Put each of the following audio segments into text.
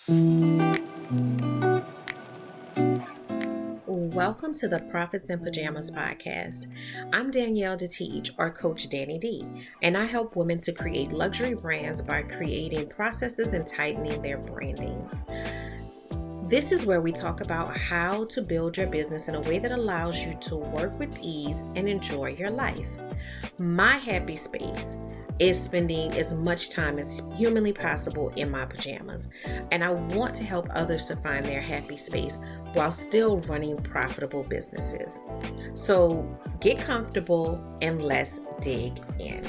Welcome to the Profits in Pajamas podcast. I'm Danielle D, or Coach Danni D, and I help women to create luxury brands by creating processes and tightening their branding. This is where we talk about how to build your business in a way that allows you to work with ease and enjoy your life. My happy space is spending as much time as humanly possible in my pajamas, and I want to help others to find their happy space while still running profitable businesses. So get comfortable and let's dig in.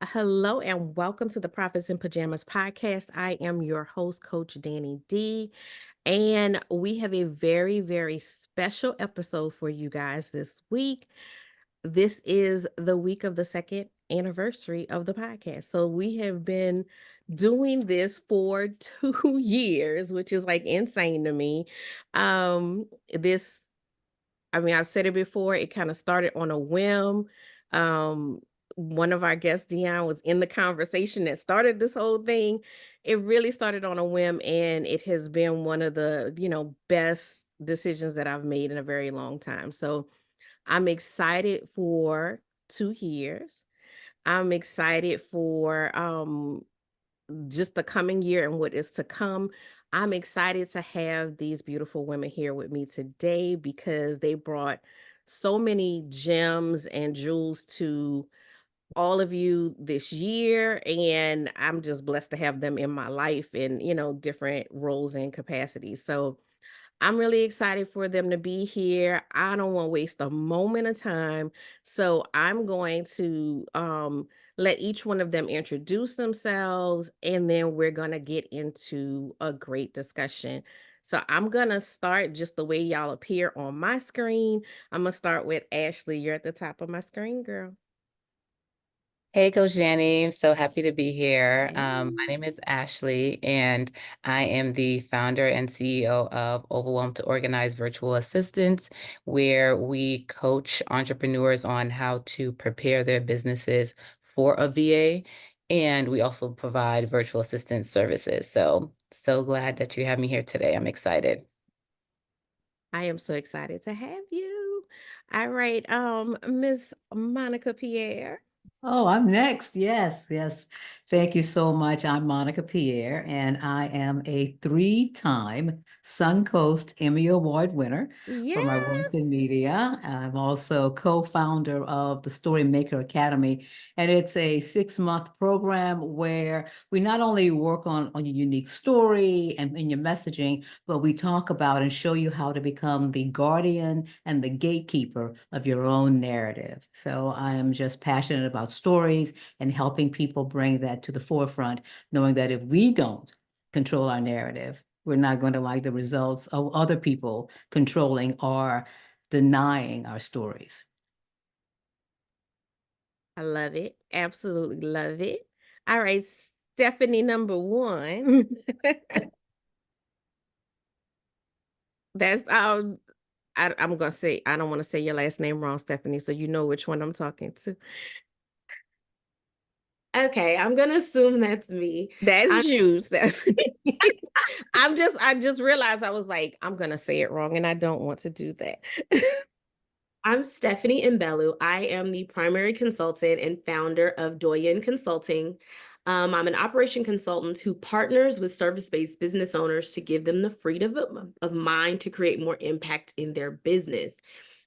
Hello and welcome to the Profits in Pajamas podcast. I am your host, Coach Danni D, and we have a very, very special episode for you guys this week. This is the week of the second anniversary of the podcast. So we have been doing this for 2 years, which is like insane to me. This I've said it before, it kind of started on a whim. Um, One of our guests, Dionne, was in the conversation that started this whole thing. It really started on a whim, and it has been one of the, best decisions that I've made in a very long time. So I'm excited for 2 years. I'm excited for just the coming year and what is to come. I'm excited to have these beautiful women here with me today because they brought so many gems and jewels to all of you this year. And I'm just blessed to have them in my life in, different roles and capacities. So I'm really excited for them to be here. I don't want to waste a moment of time. So I'm going to let each one of them introduce themselves, and then we're going to get into a great discussion. So I'm going to start just the way y'all appear on my screen. I'm going to start with Ashley. You're at the top of my screen, girl. Hey, Coach Danny. I'm so happy to be here. My Hey. name is Ashley, and I am the founder and CEO of Overwhelmed to Organize Virtual Assistants, where we coach entrepreneurs on how to prepare their businesses for a VA. And we also provide virtual assistant services. So glad that you have me here today. I'm excited. I am so excited to have you. All right, Miss Monica Pierre. Oh, I'm next. Yes, yes. Thank you so much. I'm Monica Pierre, and I am a three-time Suncoast Emmy Award winner for my work Yes. in media. I'm also co-founder of the Storymaker Academy, and it's a 6-month program where we not only work on your unique story and in your messaging, but we talk about and show you how to become the guardian and the gatekeeper of your own narrative. So I am just passionate about stories and helping people bring that to the forefront, knowing that if we don't control our narrative, we're not going to like the results of other people controlling or denying our stories. I love it. Absolutely love it. All right, Stephanie number one. That's I'm gonna say I don't want to say your last name wrong, Stephanie, so you know which one I'm talking to. Okay, I'm gonna assume that's me. That's you, Stephanie. I just realized I was like, I'm gonna say it wrong, and I don't want to do that. I'm Stephanie Mbelu. I am the primary consultant and founder of Dionne Consulting. I'm an operation consultant who partners with service-based business owners to give them the freedom of mind to create more impact in their business.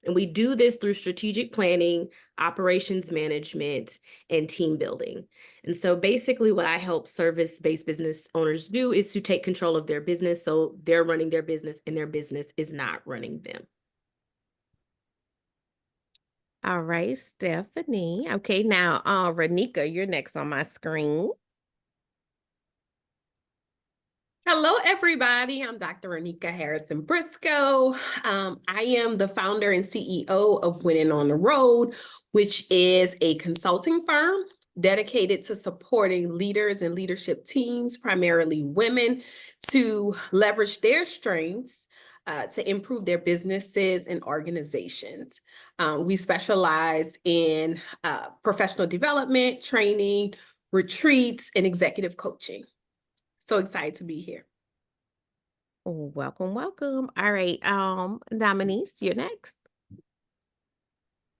And we do this through strategic planning, operations management, and team building. And so basically what I help service-based business owners do is to take control of their business so they're running their business and their business is not running them. All right, Stephanie. Okay, now, Renika, you're next on my screen. Hello, everybody. I'm Dr. Renika Harrison Briscoe. I am the founder and CEO of Winning on the Road, which is a consulting firm dedicated to supporting leaders and leadership teams, primarily women, to leverage their strengths to improve their businesses and organizations. We specialize in professional development, training, retreats, and executive coaching. So excited to be here. Welcome, welcome. All right, Dominiece, you're next.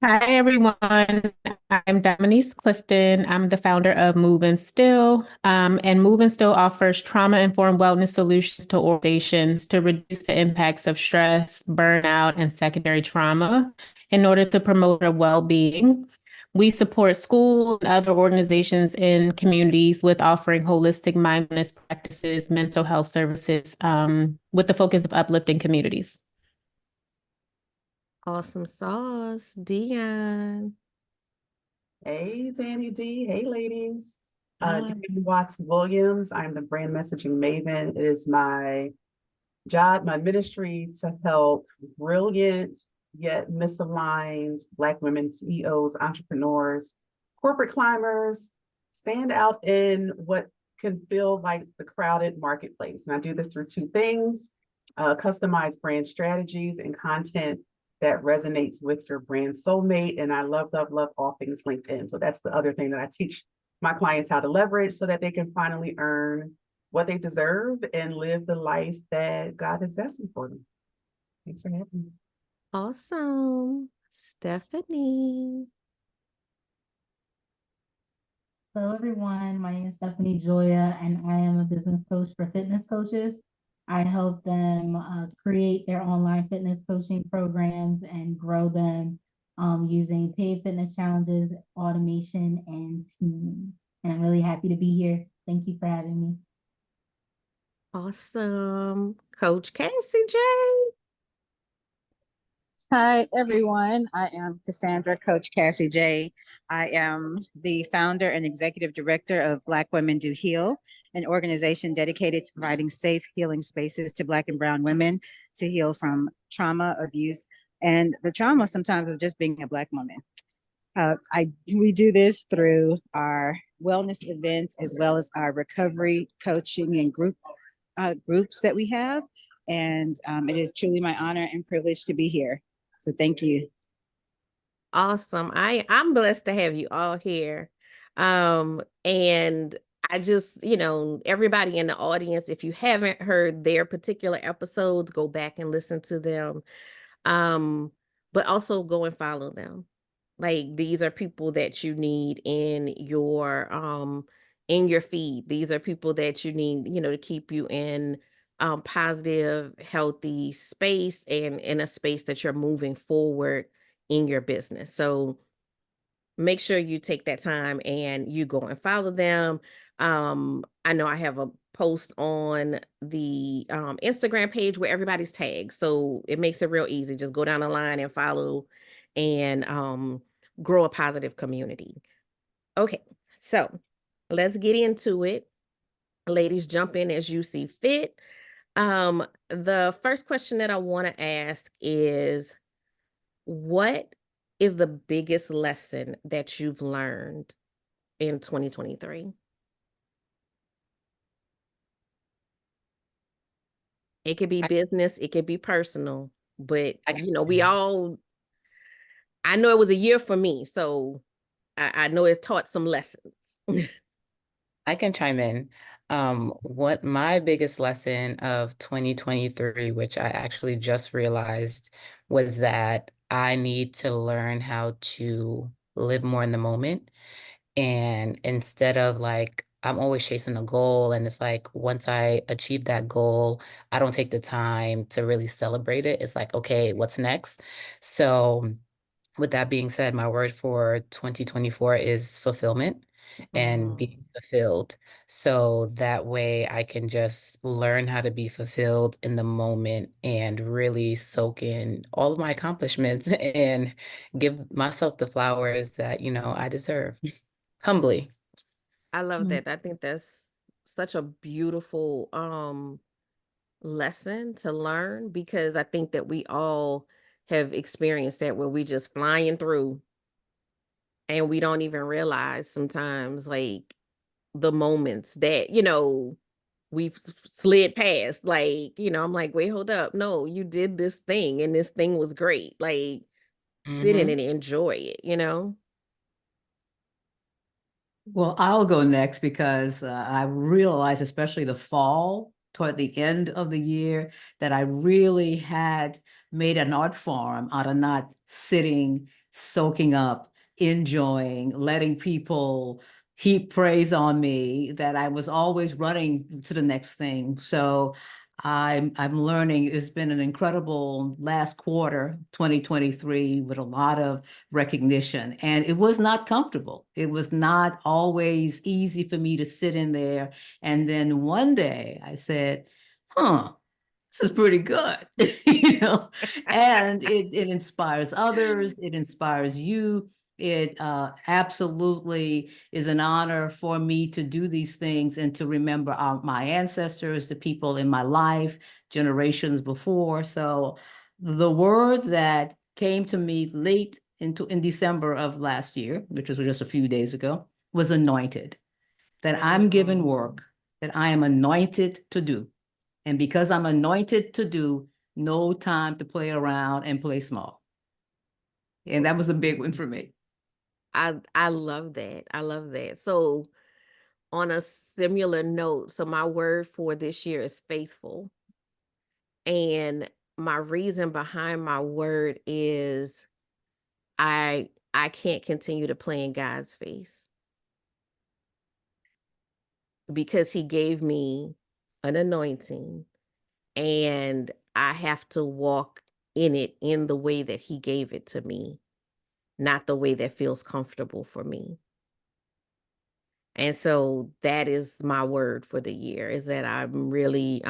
Hi, everyone. I'm Dominiece Clifton. I'm the founder of Move and Still. And Move and Still offers trauma-informed wellness solutions to organizations to reduce the impacts of stress, burnout, and secondary trauma in order to promote their well-being. We support schools and other organizations in communities with offering holistic mindfulness practices, mental health services, with the focus of uplifting communities. Awesome sauce, Dionne. Hey, Danni D. Hey, ladies. Hi. Dionne Watts-Williams. I'm the Brand Messaging Maven. It is my job, my ministry to help brilliant yet misaligned Black women CEOs, entrepreneurs, corporate climbers stand out in what can feel like the crowded marketplace. And I do this through two things: customized brand strategies and content that resonates with your brand soulmate. And I love, love, love all things LinkedIn. So that's the other thing that I teach my clients how to leverage so that they can finally earn what they deserve and live the life that God has destined for them. Thanks for having me. Awesome. Stephanie. Hello, everyone. My name is Stephanie Joya, and I am a business coach for fitness coaches. I help them create their online fitness coaching programs and grow them using paid fitness challenges, automation, and teams. And I'm really happy to be here. Thank you for having me. Awesome. Coach Cassie J. Hi, everyone. I am Cassandra, Coach Cassie J. I am the founder and executive director of Black Women Do Heal, an organization dedicated to providing safe healing spaces to Black and Brown women to heal from trauma, abuse, and the trauma sometimes of just being a Black woman. We do this through our wellness events as well as our recovery coaching and groups that we have. And it is truly my honor and privilege to be here. So thank you. Awesome. I'm blessed to have you all here. And I just, everybody in the audience, if you haven't heard their particular episodes, go back and listen to them. But also go and follow them. Like, these are people that you need in your feed. These are people that you need, to keep you in positive, healthy space and in a space that you're moving forward in your business. So make sure you take that time and you go and follow them. I know I have a post on the Instagram page where everybody's tagged. So it makes it real easy. Just go down the line and follow and grow a positive community. Okay, so let's get into it. Ladies, jump in as you see fit. The first question that I want to ask is, what is the biggest lesson that you've learned in 2023? It could be business, it could be personal, but I know it was a year for me, so I know it's taught some lessons. I can chime in. What my biggest lesson of 2023, which I actually just realized, was that I need to learn how to live more in the moment. And instead of I'm always chasing a goal, and it's like, once I achieve that goal, I don't take the time to really celebrate it. It's like, okay, what's next? So with that being said, my word for 2024 is fulfillment and being fulfilled. So that way I can just learn how to be fulfilled in the moment and really soak in all of my accomplishments and give myself the flowers that, I deserve humbly. I love that. I think that's such a beautiful lesson to learn, because I think that we all have experienced that, where we just flying through And we don't even realize sometimes, like, the moments that, we've slid past. Like, I'm like, wait, hold up. No, you did this thing and this thing was great. Like, sit in Mhm. and enjoy it. Well, I'll go next because I realized, especially the fall, toward the end of the year, that I really had made an art form out of not sitting, soaking up, enjoying, letting people heap praise on me, that I was always running to the next thing. So I'm learning. It's been an incredible last quarter, 2023, with a lot of recognition. And it was not comfortable. It was not always easy for me to sit in there. And then one day I said, huh, this is pretty good, and it inspires others, it inspires you. It absolutely is an honor for me to do these things and to remember my ancestors, the people in my life, generations before. So the word that came to me late in December of last year, which was just a few days ago, was anointed. That I'm given work that I am anointed to do. And because I'm anointed to do, no time to play around and play small. And that was a big one for me. I love that. I love that. So on a similar note, so my word for this year is faithful. And my reason behind my word is I can't continue to play in God's face because he gave me an anointing and I have to walk in it in the way that he gave it to me, not the way that feels comfortable for me. And so that is my word for the year, is that I'm really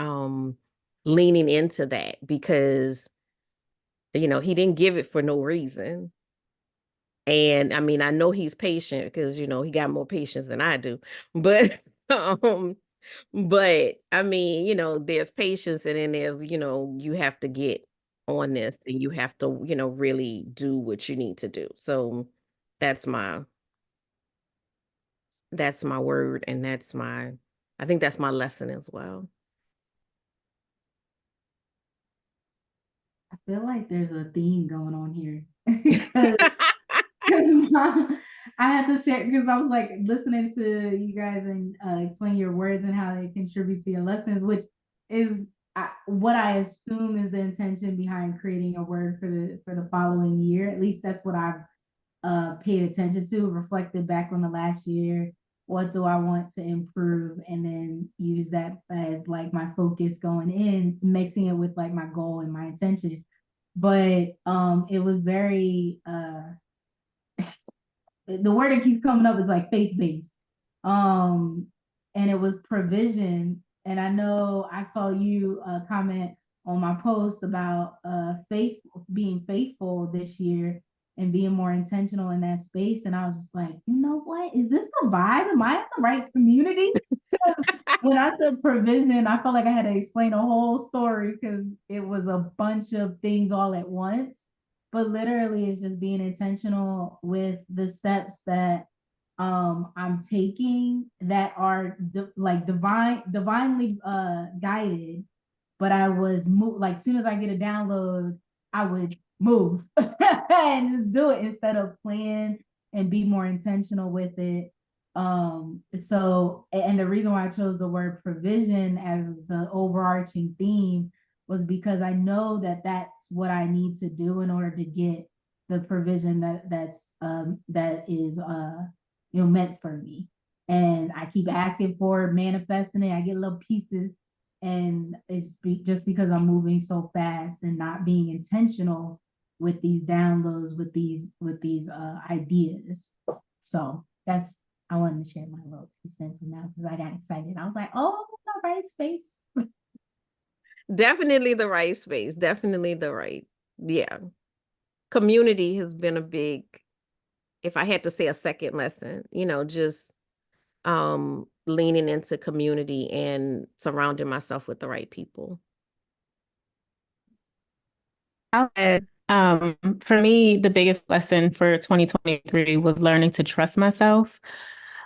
leaning into that because he didn't give it for no reason. And I mean, I know he's patient because he got more patience than I do. But but I mean, there's patience and then there's, you have to get on this and you have to, really do what you need to do. So that's my word and I think that's my lesson as well. I feel like there's a theme going on here. Because I had to share because I was like listening to you guys and explain your words and how they contribute to your lessons, which is what I assume is the intention behind creating a word for the following year. At least that's what I've paid attention to, reflected back on the last year. What do I want to improve? And then use that as like my focus going in, mixing it with like my goal and my intention. But it was very the word that keeps coming up is like faith-based. Um, and it was provision. And I know I saw you comment on my post about faith, being faithful this year and being more intentional in that space. And I was just like, you know what? Is this the vibe? Am I in the right community? When I said provision, I felt like I had to explain a whole story because it was a bunch of things all at once. But literally, it's just being intentional with the steps that I'm taking that are like divinely guided. But I was like, as soon as I get a download, I would move and just do it instead of plan and be more intentional with it. So, and the reason why I chose the word provision as the overarching theme was because I know that that's what I need to do in order to get the provision that is meant for me. And I keep asking for it, manifesting it. I get little pieces, and it's just because I'm moving so fast and not being intentional with these downloads, with these ideas. So that's I wanted to share my little 2 cents now because I got excited. I was like, oh, I'm in the right space. Definitely the right space. Definitely the right. Yeah. Community has been a big, if I had to say a second lesson, just leaning into community and surrounding myself with the right people. I'll add For me, the biggest lesson for 2023 was learning to trust myself.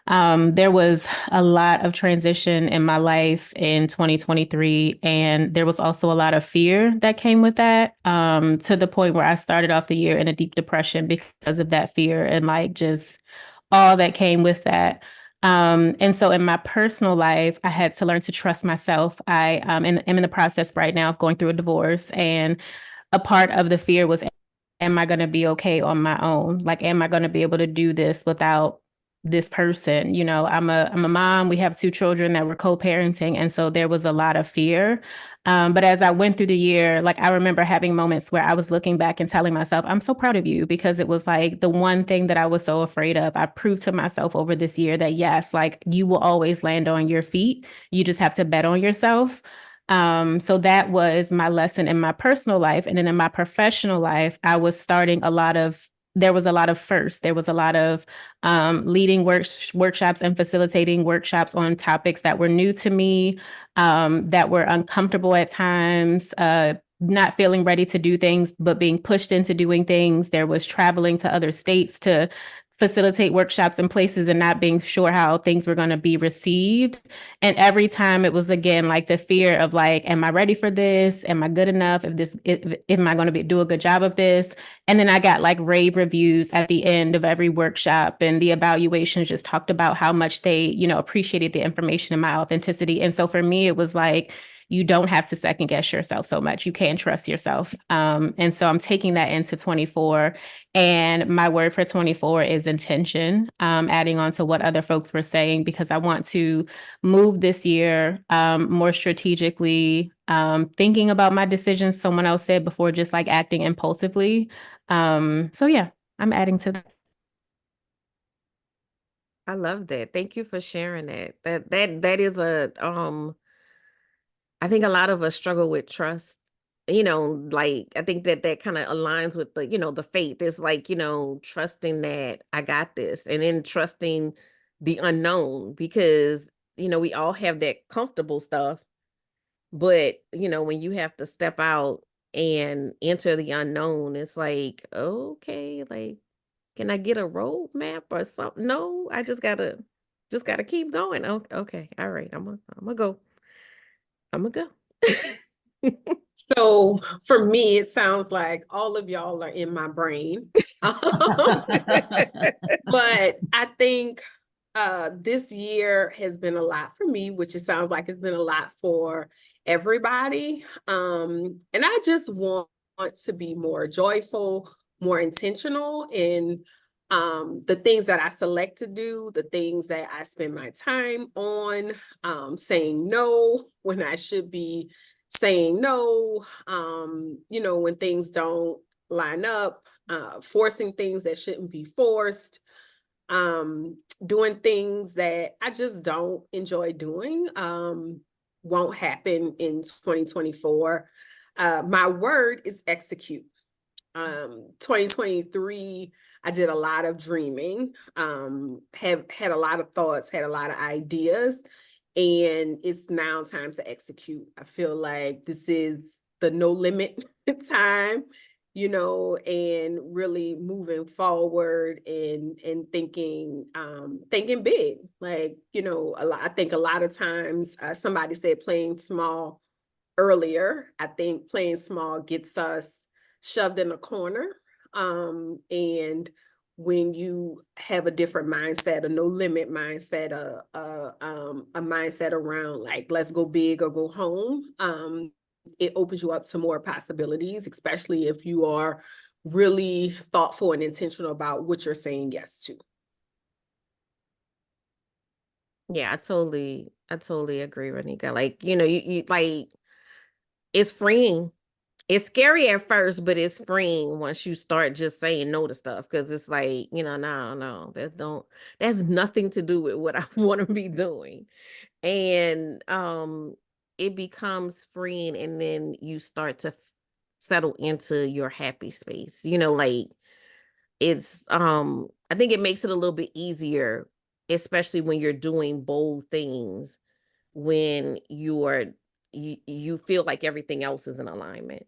There was a lot of transition in my life in 2023, and there was also a lot of fear that came with that, to the point where I started off the year in a deep depression because of that fear and like just all that came with that. And so in my personal life, I had to learn to trust myself. I'm in the process right now of going through a divorce, and a part of the fear was, am I going to be okay on my own? Like, am I going to be able to do this without this person? You know, I'm a mom. We have 2 children that we're co-parenting. And so there was a lot of fear. But as I went through the year, like I remember having moments where I was looking back and telling myself, I'm so proud of you, because it was like the one thing that I was so afraid of. I proved to myself over this year that yes, like you will always land on your feet. You just have to bet on yourself. So that was my lesson in my personal life. And then in my professional life, there was a lot of firsts. There was a lot of leading workshops and facilitating workshops on topics that were new to me, that were uncomfortable at times, not feeling ready to do things, but being pushed into doing things. There was traveling to other states to facilitate workshops in places and not being sure how things were going to be received. And every time it was again like the fear of like, am I ready for this? Am I good enough? If am I going to do a good job of this? And then I got like rave reviews at the end of every workshop, and the evaluations just talked about how much they, appreciated the information and my authenticity. And so for me, it was like, you don't have to second guess yourself so much. You can trust yourself. And so I'm taking that into 24. And my word for 24 is intention, adding on to what other folks were saying, because I want to move this year more strategically, thinking about my decisions, someone else said, before just like acting impulsively. So yeah, I'm adding to that. I love that. Thank you for sharing that. That is I think a lot of us struggle with trust. Like I think that kind of aligns with the faith. It's like, trusting that I got this, and then trusting the unknown, because, we all have that comfortable stuff. But, when you have to step out and enter the unknown, it's like, okay, like, can I get a roadmap or something? No, I just gotta keep going. Okay. All right. I'm gonna go. I'm gonna go. So for me, it sounds like all of y'all are in my brain. But I think this year has been a lot for me, which it sounds like it's been a lot for everybody. And I just want to be more joyful, more intentional in the things that I select to do, the things that I spend my time on, saying no when I should be saying no, when things don't line up, forcing things that shouldn't be forced, doing things that I just don't enjoy doing, won't happen in 2024. My word is execute. 2023, I did a lot of dreaming, have had a lot of thoughts, had a lot of ideas, and it's now time to execute. I feel like this is the no limit time, and really moving forward and thinking big. Like, I think a lot of times, somebody said playing small earlier. I think playing small gets us shoved in a corner. And when you have a different mindset, a no limit mindset, a mindset around like, let's go big or go home, it opens you up to more possibilities, especially if you are really thoughtful and intentional about what you're saying yes to. Yeah, I totally agree, Renika. Like, you like, it's freeing. It's scary at first, but it's freeing once you start just saying no to stuff, because it's like, no, that's nothing to do with what I want to be doing. And it becomes freeing, and then you start to settle into your happy space. Like, it's I think it makes it a little bit easier, especially when you're doing bold things, when you feel like everything else is in alignment.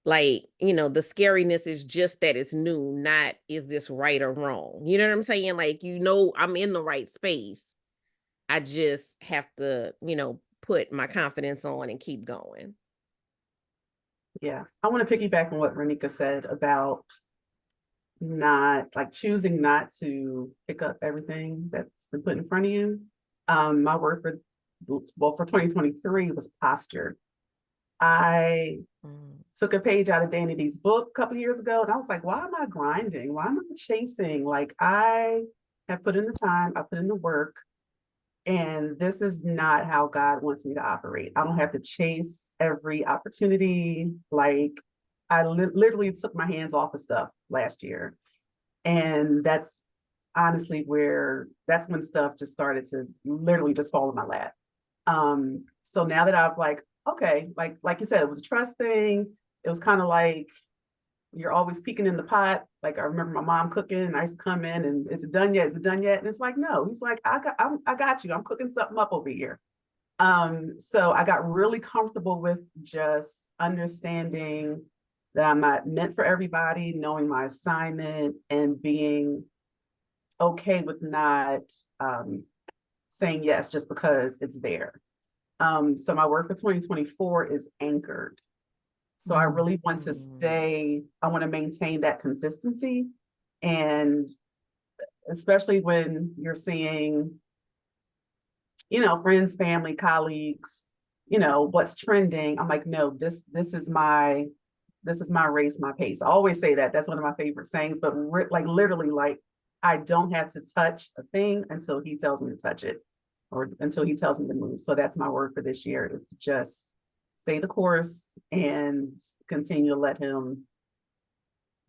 Like, the scariness is just that it's new, not is this right or wrong. You know what I'm saying? Like, I'm in the right space. I just have to, put my confidence on and keep going. Yeah. I want to piggyback on what Renika said about not like choosing not to pick up everything that's been put in front of you. My word for 2023 was posture. I took a page out of Danni D's book a couple of years ago, and I was like, why am I grinding? Why am I chasing? Like, I have put in the time, I put in the work, and this is not how God wants me to operate. I don't have to chase every opportunity. Like, I literally took my hands off of stuff last year. And that's honestly that's when stuff just started to literally just fall in my lap. So now that I've okay, like you said, it was a trust thing. It was kind of like you're always peeking in the pot. Like I remember my mom cooking, and I used to come in and is it done yet? Is it done yet? And it's like, no. He's like, I got you. I'm cooking something up over here. So I got really comfortable with just understanding that I'm not meant for everybody, knowing my assignment and being okay with not saying yes just because it's there. So my work for 2024 is anchored. So I really want to I want to maintain that consistency. And especially when you're seeing, friends, family, colleagues, what's trending. I'm like, no, this is my race, my pace. I always say that. That's one of my favorite sayings, but literally, I don't have to touch a thing until he tells me to touch it or until he tells me to move. So that's my word for this year, is to just stay the course and continue to let him,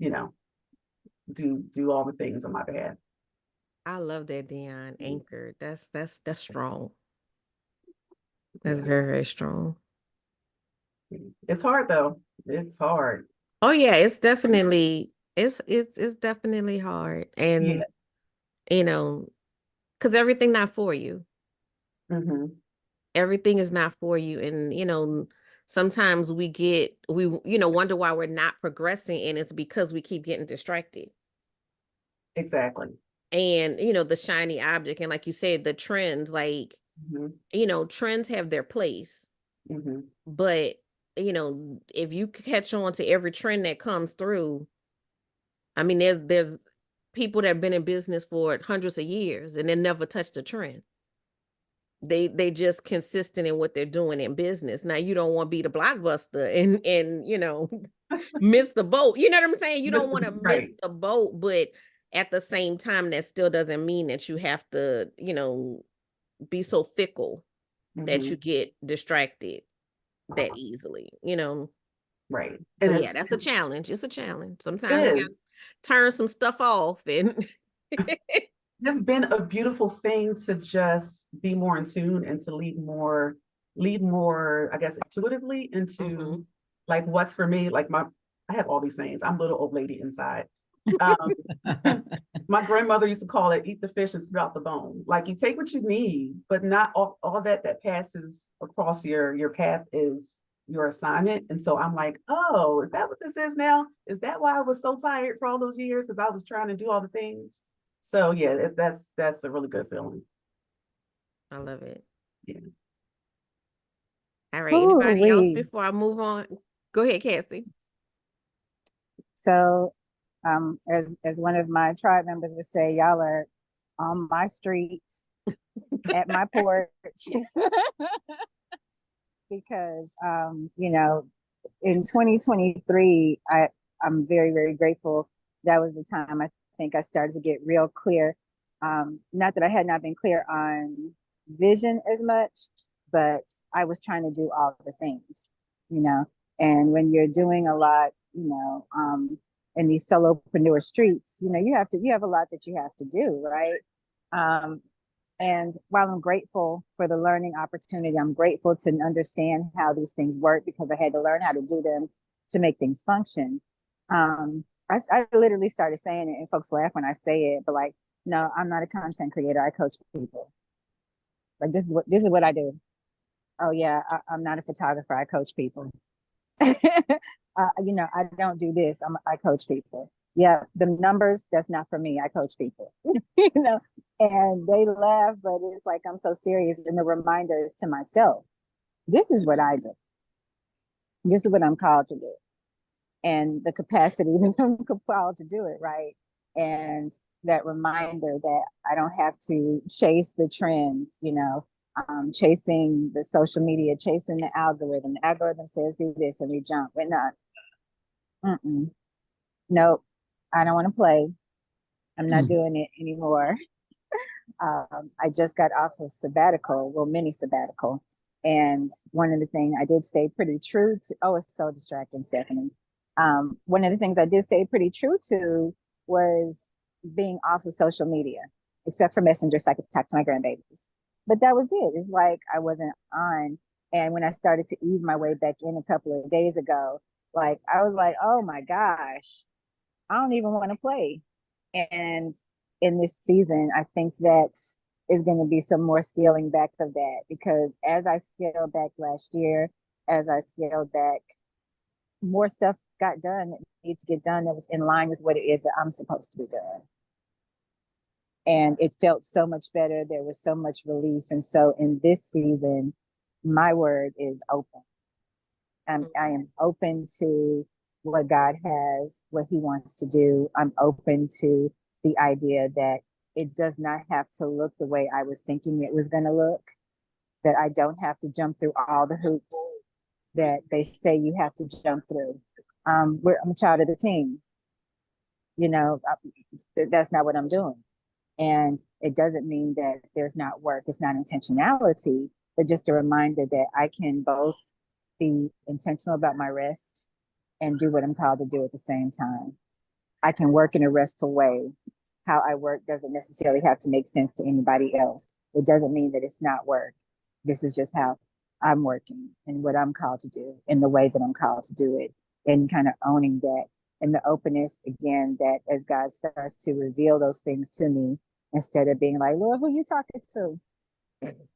do all the things on my behalf. I love that, Dionne. Anchored. That's strong. That's very, very strong. It's hard though. It's hard. Oh yeah, it's definitely definitely hard. And because everything not for you. Everything is not for you. And sometimes we wonder why we're not progressing, and it's because we keep getting distracted. Exactly. And the shiny object, and like you said, the trends, trends have their place. But if you catch on to every trend that comes through, I mean, there's people that have been in business for hundreds of years and they never touched a trend. They just consistent in what they're doing in business. Now you don't want to be the blockbuster and miss the boat. You know what I'm saying? You don't want to miss the boat, but at the same time, that still doesn't mean that you have to, be so fickle that you get distracted that easily, Right. And yeah, that's a challenge. It's a challenge. Sometimes you gotta turn some stuff off, and it's been a beautiful thing to just be more in tune and to lead more, I guess, intuitively into like what's for me. Like I have all these things. I'm a little old lady inside. My grandmother used to call it eat the fish and spit out the bone. Like you take what you need, but not all that passes across your path is your assignment. And so I'm like, oh, is that what this is now? Is that why I was so tired for all those years? Because I was trying to do all the things. So yeah, that's a really good feeling. I love it. Yeah. All right. Anybody else before I move on? Go ahead, Cassie. So as one of my tribe members would say, y'all are on my street at my porch. Because in 2023, I'm very, very grateful. That was the time I think I started to get real clear. Not that I had not been clear on vision as much, but I was trying to do all the things, and when you're doing a lot, in these solopreneur streets, you have a lot that you have to do, right? And while I'm grateful for the learning opportunity, I'm grateful to understand how these things work because I had to learn how to do them to make things function. I literally started saying it, and folks laugh when I say it, but no, I'm not a content creator. I coach people. Like this is what I do. Oh yeah, I'm not a photographer. I coach people. I don't do this. I coach people. Yeah, the numbers, that's not for me. I coach people, and they laugh, but it's like, I'm so serious. And the reminder is to myself, this is what I do. This is what I'm called to do. And the capacity that I'm called to do it, right? And that reminder that I don't have to chase the trends, chasing the social media, chasing the algorithm. The algorithm says do this and we jump. We're not. Nope. I don't want to play. I'm not doing it anymore. I just got off of sabbatical, mini sabbatical. And one of the things I did stay pretty true to, oh, it's so distracting, Stephanie. One of the things I did stay pretty true to was being off of social media, except for Messenger, so I could talk to my grandbabies. But that was it. It was like I wasn't on. And when I started to ease my way back in a couple of days ago, like I was like, oh my gosh, I don't even want to play. And in this season, I think that is going to be some more scaling back of that, because as I scaled back last year, as I scaled back, more stuff got done that needed to get done that was in line with what it is that I'm supposed to be doing. And it felt so much better. There was so much relief. And so in this season, my word is open. I am open to what God has, what he wants to do. I'm open to the idea that it does not have to look the way I was thinking it was going to look, that I don't have to jump through all the hoops that they say you have to jump through. I'm a child of the king. That's not what I'm doing. And it doesn't mean that there's not work, it's not intentionality, but just a reminder that I can both be intentional about my rest and do what I'm called to do at the same time. I can work in a restful way. How I work doesn't necessarily have to make sense to anybody else. It doesn't mean that it's not work. This is just how I'm working and what I'm called to do in the way that I'm called to do it, and kind of owning that, and the openness again, that as God starts to reveal those things to me, instead of being like, Lord, who you talking to?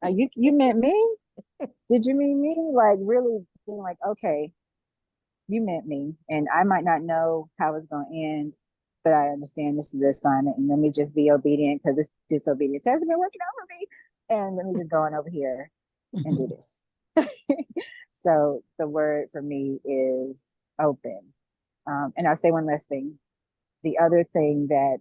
You meant me? Did you mean me? Like really being like, okay, you meant me, and I might not know how it's going to end, but I understand this is the assignment, and let me just be obedient, because this disobedience hasn't been working out for me, and let me just go on over here and do this. So the word for me is open. And I'll say one last thing. The other thing that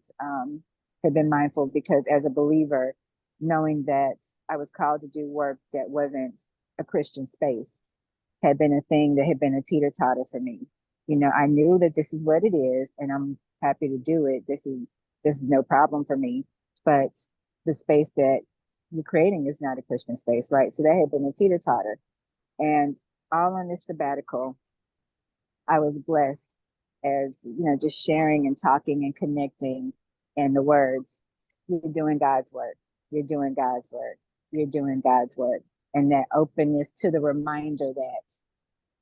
have been mindful, because as a believer, knowing that I was called to do work that wasn't a Christian space had been a thing that had been a teeter-totter for me. I knew that this is what it is, and I'm happy to do it. This is no problem for me. But the space that you're creating is not a Christian space, right? So that had been a teeter-totter. And all on this sabbatical, I was blessed as, just sharing and talking and connecting, and the words, you're doing God's work. You're doing God's work. You're doing God's work. And that openness to the reminder that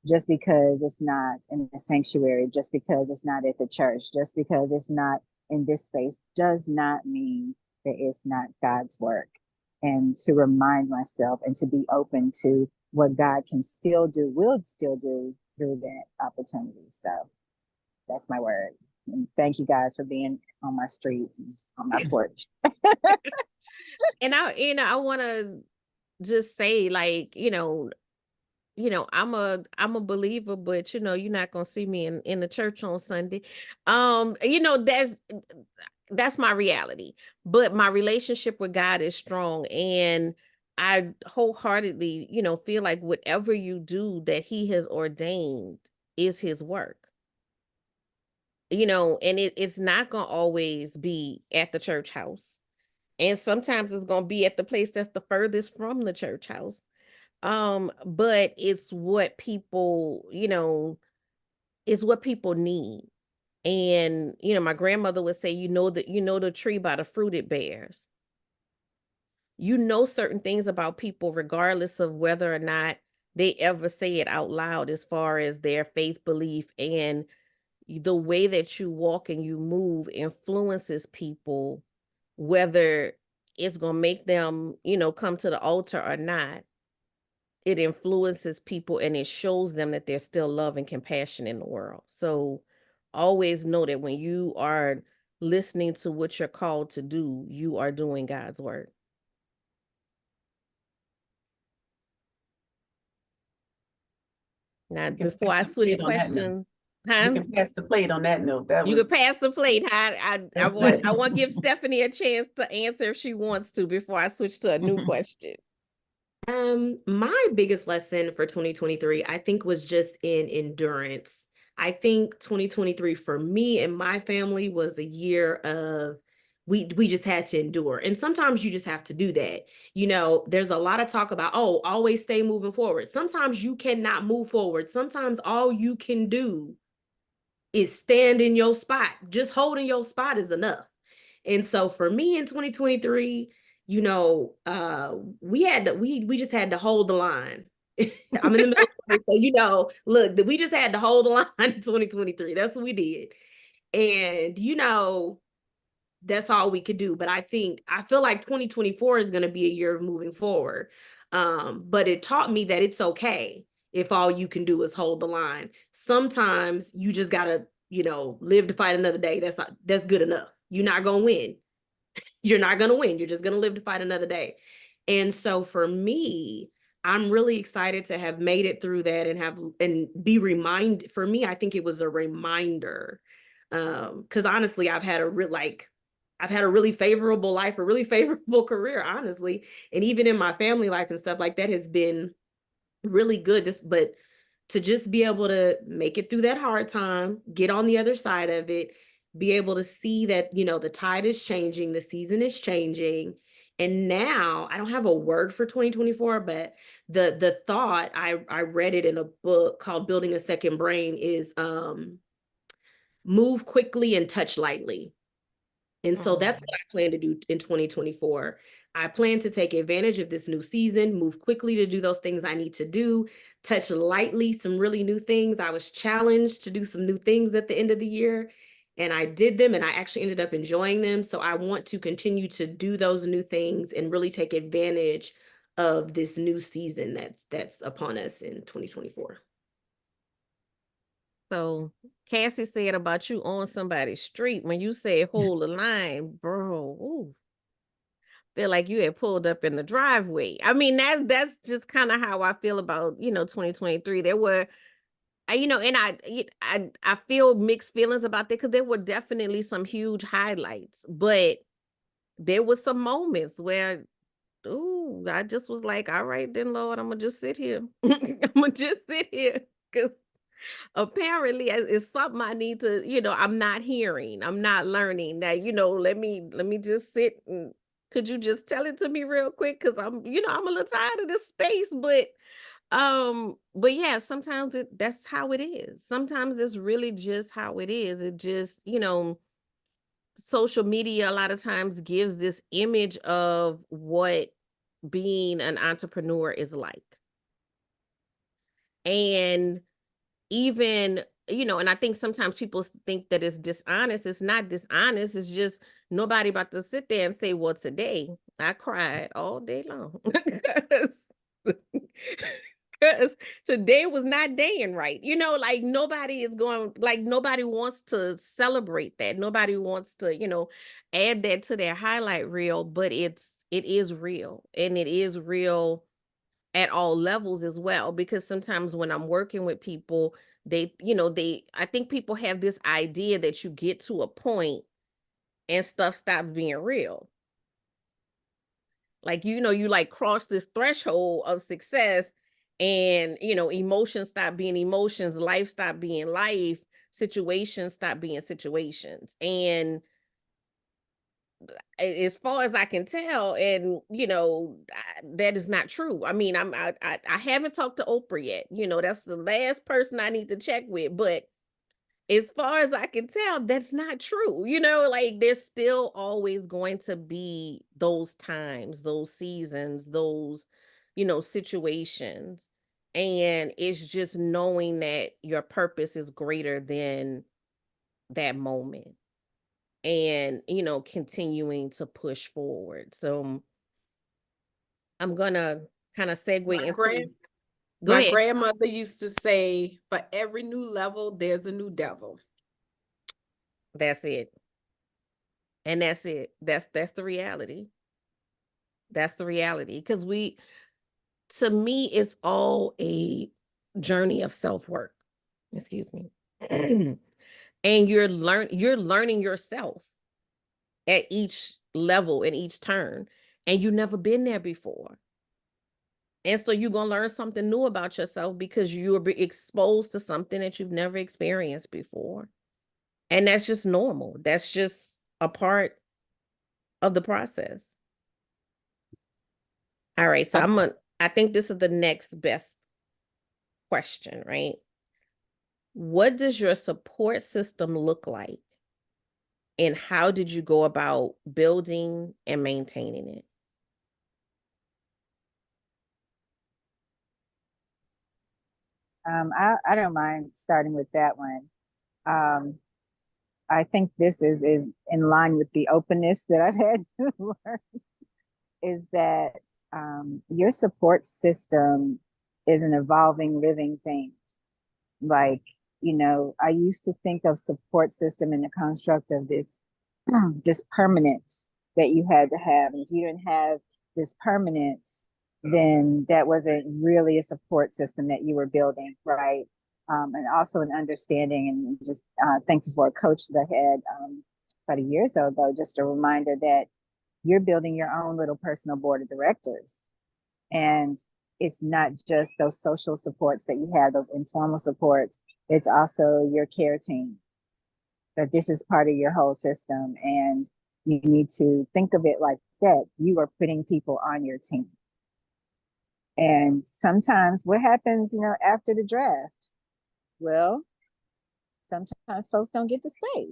just because it's not in a sanctuary, just because it's not at the church, just because it's not in this space, does not mean that it's not God's work. And to remind myself and to be open to what God can still do, will still do through that opportunity. So that's my word. And thank you guys for being on my street, on my porch. And I want to just say, like, I'm a believer, but you're not gonna see me in the church on Sunday. That's my reality. But my relationship with God is strong, and I wholeheartedly, feel like whatever you do that he has ordained is his work. And it's not gonna always be at the church house. And sometimes it's gonna be at the place that's the furthest from the church house. But it's what people, it's what people need. And my grandmother would say, the tree by the fruit it bears. Certain things about people regardless of whether or not they ever say it out loud, as far as their faith belief, and the way that you walk and you move influences people, whether it's gonna make them, come to the altar or not. it influences people and it shows them that there's still love and compassion in the world. So always know that when you are listening to what you're called to do, you are doing God's work. Now, You can before I pass the switch plate on that note. questions, You huh? can pass the plate on that note. That You was could pass the plate. I that's it. want to give Stephanie a chance to answer if she wants to before I switch to a new question. My biggest lesson for 2023, I think, was just in endurance. I think 2023 for me and my family was a year of we just had to endure. And sometimes you just have to do that. You know, there's a lot of talk about, oh, always stay moving forward. Sometimes you cannot move forward. Sometimes all you can do is stand in your spot. Just holding your spot is enough. And so for me in 2023, you know, we just had to hold the line. I'm in the military, so you know, look, we just had to hold the line in 2023. That's what we did. And you know, that's all we could do. But I feel like 2024 is going to be a year of moving forward. But it taught me that it's okay if all you can do is hold the line. Sometimes you just gotta, you know, live to fight another day. That's good enough. You're not gonna win. You're not gonna win. You're just gonna live to fight another day. And so for me, I'm really excited to have made it through that and be reminded. For me, I think it was a reminder. Because honestly, I've had a really favorable life, a really favorable career, honestly. And even in my family life and stuff like that has been really good. But to just be able to make it through that hard time, get on the other side of it, be able to see that, you know, the tide is changing, the season is changing. And now I don't have a word for 2024, but the thought, I read it in a book called Building a Second Brain, is move quickly and touch lightly. And so that's what I plan to do in 2024. I plan to take advantage of this new season, move quickly to do those things I need to do, touch lightly some really new things. I was challenged to do some new things at the end of the year, and I did them, and I actually ended up enjoying them. So I want to continue to do those new things and really take advantage of this new season that's upon us in 2024. So Cassie said about you on somebody's street when you said hold the line, bro. Ooh, feel like you had pulled up in the driveway. I mean, that's just kind of how I feel about, 2023. There were, and I feel mixed feelings about that because there were definitely some huge highlights, but there was some moments where, ooh, I just was like, all right, then Lord, I'm gonna just sit here. I'm gonna just sit here because apparently it's something I need to, I'm not hearing, I'm not learning that, let me just sit and could you just tell it to me real quick? Cause I'm a little tired of this space, but yeah, sometimes that's how it is. Sometimes it's really just how it is. It just, social media a lot of times gives this image of what being an entrepreneur is like. And even, and I think sometimes people think that it's dishonest. It's not dishonest. It's just nobody about to sit there and say, well, today I cried all day long. Because today was not daying right. Like nobody is going, like nobody wants to celebrate that. Nobody wants to, add that to their highlight reel, but it is real. And it is real at all levels as well, because sometimes when I'm working with people, I think people have this idea that you get to a point and stuff stops being real. Like, you like cross this threshold of success and, emotions stop being emotions, life stop being life, situations stop being situations. And as far as I can tell, and that is not true. I mean, I haven't talked to Oprah yet. That's the last person I need to check with. But as far as I can tell, that's not true. Like there's still always going to be those times, those seasons, those situations, and it's just knowing that your purpose is greater than that moment and continuing to push forward. So I'm gonna kind of segue into Brand, Go My ahead. grandmother used to say, for every new level, there's a new devil. That's it. And that's it. That's the reality. That's the reality. Because to me, it's all a journey of self-work. Excuse me. And you're learning yourself at each level and each turn. And you've never been there before. And so you're going to learn something new about yourself because you're exposed to something that you've never experienced before. And that's just normal. That's just a part of the process. All right. So I think this is the next best question, right? What does your support system look like? And how did you go about building and maintaining it? I don't mind starting with that one. I think this is in line with the openness that I've had to learn, is that your support system is an evolving, living thing. Like, I used to think of support system in the construct of this permanence that you had to have. And if you didn't have this permanence, then that wasn't really a support system that you were building, right? And also an understanding, and just thankful for a coach that I had about a year or so ago, just a reminder that you're building your own little personal board of directors. And it's not just those social supports that you have, those informal supports, it's also your care team, that this is part of your whole system. And you need to think of it like that. You are putting people on your team. And sometimes what happens, after the draft? Well, sometimes folks don't get to stay.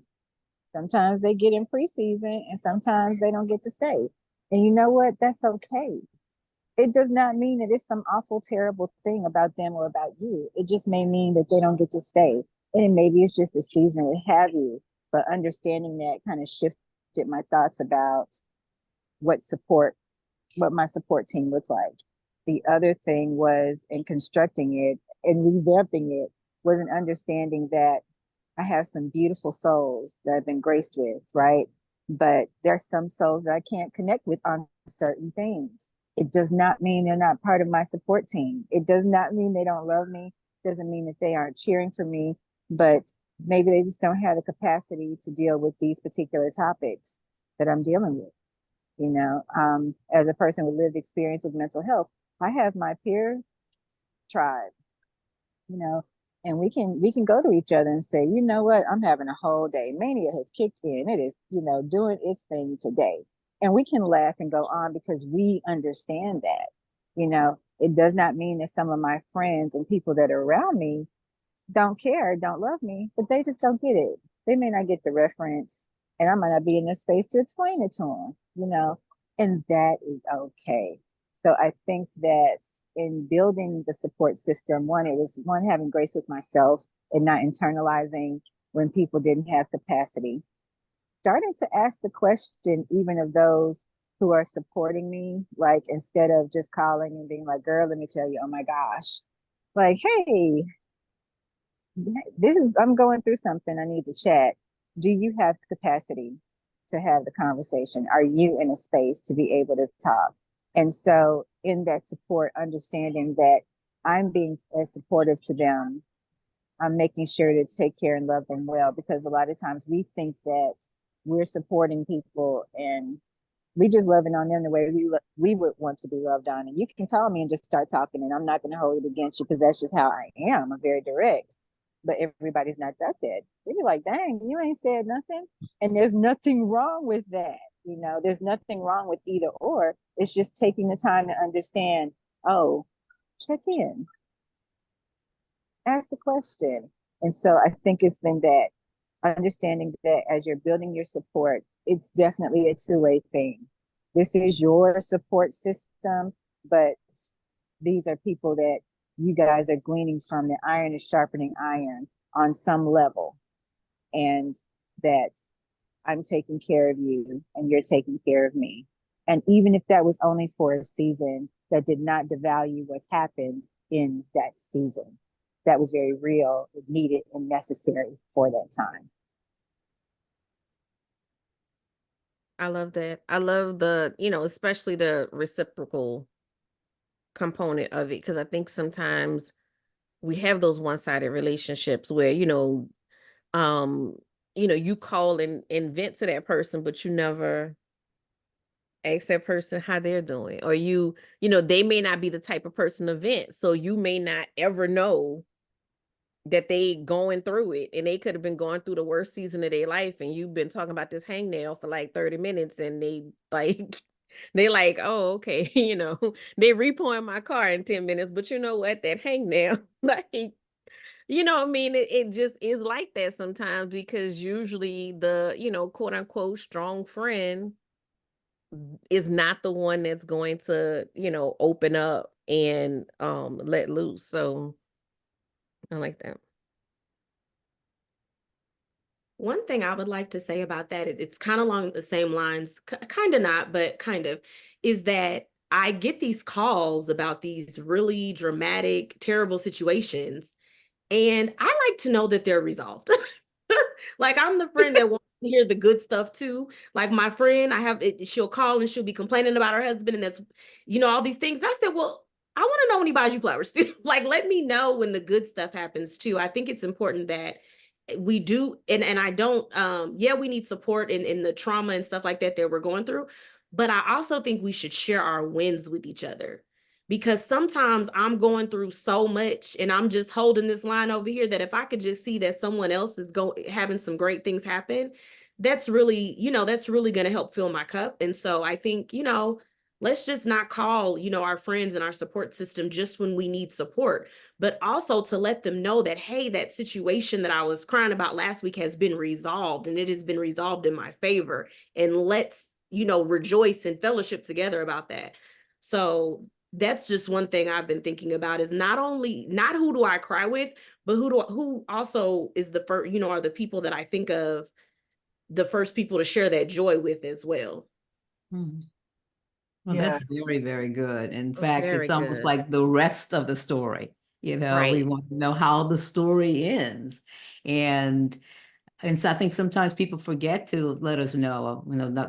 Sometimes they get in preseason and sometimes they don't get to stay. And you know what? That's okay. It does not mean that it's some awful, terrible thing about them or about you. It just may mean that they don't get to stay. And maybe it's just the season or what have you. But understanding that kind of shifted my thoughts about what my support team looked like. The other thing was, in constructing it and revamping it, was an understanding that I have some beautiful souls that I've been graced with, right? But there's some souls that I can't connect with on certain things. It does not mean they're not part of my support team. It does not mean they don't love me. It doesn't mean that they aren't cheering for me, but maybe they just don't have the capacity to deal with these particular topics that I'm dealing with. As a person with lived experience with mental health, I have my peer tribe, and we can go to each other and say, you know what, I'm having a whole day. Mania has kicked in. It is, doing its thing today. And we can laugh and go on because we understand that. It does not mean that some of my friends and people that are around me don't care, don't love me, but they just don't get it. They may not get the reference, and I might not be in a space to explain it to them, and that is okay. So I think that in building the support system, it was having grace with myself and not internalizing when people didn't have capacity. Starting to ask the question, even of those who are supporting me, like, instead of just calling and being like, girl, let me tell you, oh my gosh, like, hey, I'm going through something, I need to chat. Do you have capacity to have the conversation? Are you in a space to be able to talk? And so in that support, understanding that I'm being as supportive to them, I'm making sure to take care and love them well, because a lot of times we think that we're supporting people and we just loving on them the way we would want to be loved on. And you can call me and just start talking, and I'm not going to hold it against you, because that's just how I am. I'm very direct. But everybody's not that. They'd be like, dang, you ain't said nothing. And there's nothing wrong with that. There's nothing wrong with either or. It's just taking the time to understand, oh, check in, ask the question. And so I think it's been that understanding that as you're building your support, it's definitely a two-way thing. This is your support system, but these are people that you guys are gleaning from. The iron is sharpening iron on some level, and that I'm taking care of you and you're taking care of me. And even if that was only for a season, that did not devalue what happened. in that season. That was very real, needed, and necessary for that time. I love that. I love the, especially the reciprocal component of it, because I think sometimes we have those one-sided relationships where, um, you call and vent to that person, but you never ask that person how they're doing. Or they may not be the type of person to vent, so you may not ever know that they going through it, and they could have been going through the worst season of their life, and you've been talking about this hangnail for like 30 minutes, and they like they like, oh, okay, they repoing my car in 10 minutes, but you know what, that hangnail, like, what I mean? It just is like that sometimes, because usually the, quote unquote strong friend is not the one that's going to, open up and let loose. So I like that. One thing I would like to say about that, it's kind of along the same lines, kind of not, but kind of, is that I get these calls about these really dramatic, terrible situations, and I like to know that they're resolved. Like, I'm the friend that wants to hear the good stuff too. Like, my friend, she'll call and she'll be complaining about her husband, and that's, all these things. And I said, well, I want to know when he buys you flowers too. Like, let me know when the good stuff happens too. I think it's important that we do, and I don't, yeah, we need support in the trauma and stuff like that we're going through. But I also think we should share our wins with each other, because sometimes I'm going through so much and I'm just holding this line over here, that if I could just see that someone else is having some great things happen, that's really, that's really going to help fill my cup. And so I think, let's just not call, our friends and our support system just when we need support, but also to let them know that, hey, that situation that I was crying about last week has been resolved, and it has been resolved in my favor. And let's, rejoice and fellowship together about that. So that's just one thing I've been thinking about, is not who do I cry with, but who also is the first, are the people that I think of, the first people to share that joy with as well. Hmm. Well, Yeah. that's very, very good. In fact, Very it's almost good. like the rest of the story. We Right. want to know how the story ends. And so I think sometimes people forget to let us know.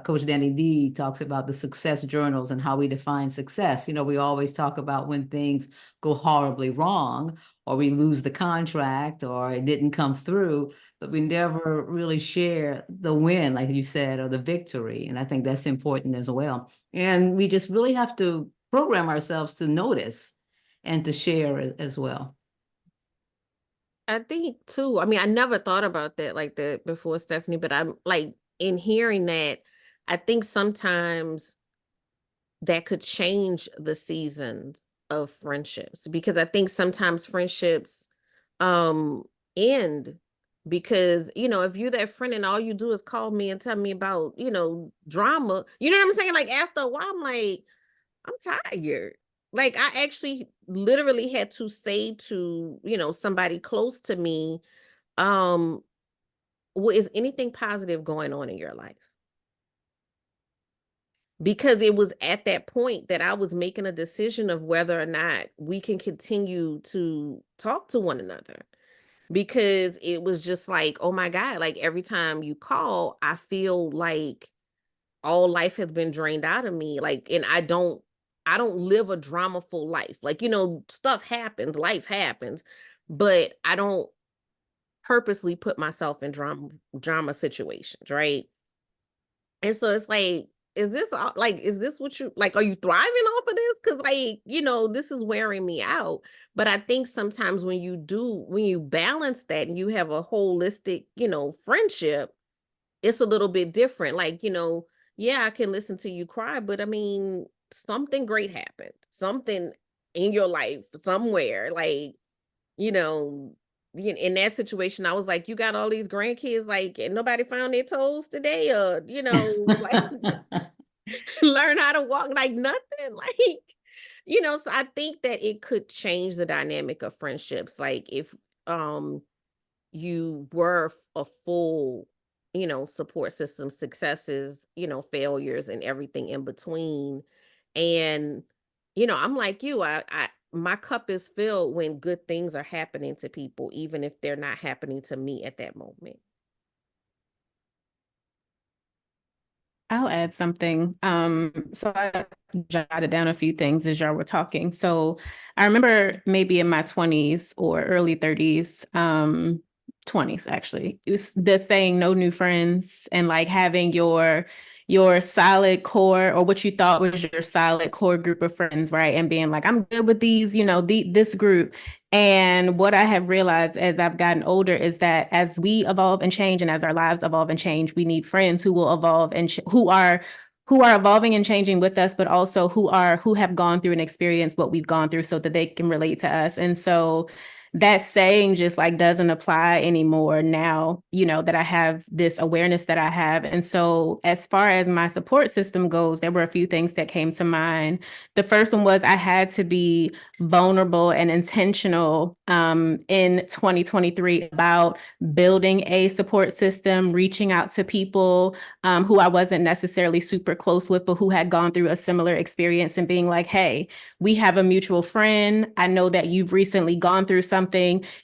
Coach Danni D talks about the success journals and how we define success. We always talk about when things go horribly wrong, or we lose the contract, or it didn't come through, but we never really share the win, like you said, or the victory. And I think that's important as well. And we just really have to program ourselves to notice and to share as well. I think too, I mean, I never thought about that like that before, Stephanie, but I'm like, in hearing that, I think sometimes that could change the seasons of friendships, because I think sometimes friendships um end because, if you're that friend and all you do is call me and tell me about, drama, you know what I'm saying? Like, after a while, I'm like, I'm tired. Like, I actually literally had to say to, somebody close to me, well, is anything positive going on in your life? Because it was at that point that I was making a decision of whether or not we can continue to talk to one another. Because it was just like, oh my God, like every time you call, I feel like all life has been drained out of me. Like, and I don't live a dramaful life. Like, stuff happens, life happens, but I don't purposely put myself in drama situations, right? And so it's like, is this what you like? Are you thriving off of this? Because, like, this is wearing me out. But I think sometimes when you balance that and you have a holistic, friendship, it's a little bit different. Like, yeah, I can listen to you cry, but I mean, something great happened, something in your life somewhere. Like, you know, in that situation, I was like, you got all these grandkids, like, and nobody found their toes today, or, like, learn how to walk, like nothing, like, so I think that it could change the dynamic of friendships. Like, if you were a full, support system, successes, failures and everything in between. And, I'm like you, my cup is filled when good things are happening to people, even if they're not happening to me at that moment. I'll add something. So I jotted down a few things as y'all were talking. So I remember maybe in my 20s or early 30s, 20s actually, it was the saying no new friends, and like having your solid core, or what you thought was your solid core group of friends, right? And being like, I'm good with these, this group. And what I have realized as I've gotten older is that as we evolve and change, and as our lives evolve and change, we need friends who will evolve and who are evolving and changing with us, but also who have gone through and experienced what we've gone through so that they can relate to us. And so that saying just like doesn't apply anymore now, that I have this awareness that I have. And so as far as my support system goes, there were a few things that came to mind. The first one was I had to be vulnerable and intentional in 2023 about building a support system, reaching out to people who I wasn't necessarily super close with, but who had gone through a similar experience, and being like, hey, we have a mutual friend. I know that you've recently gone through something.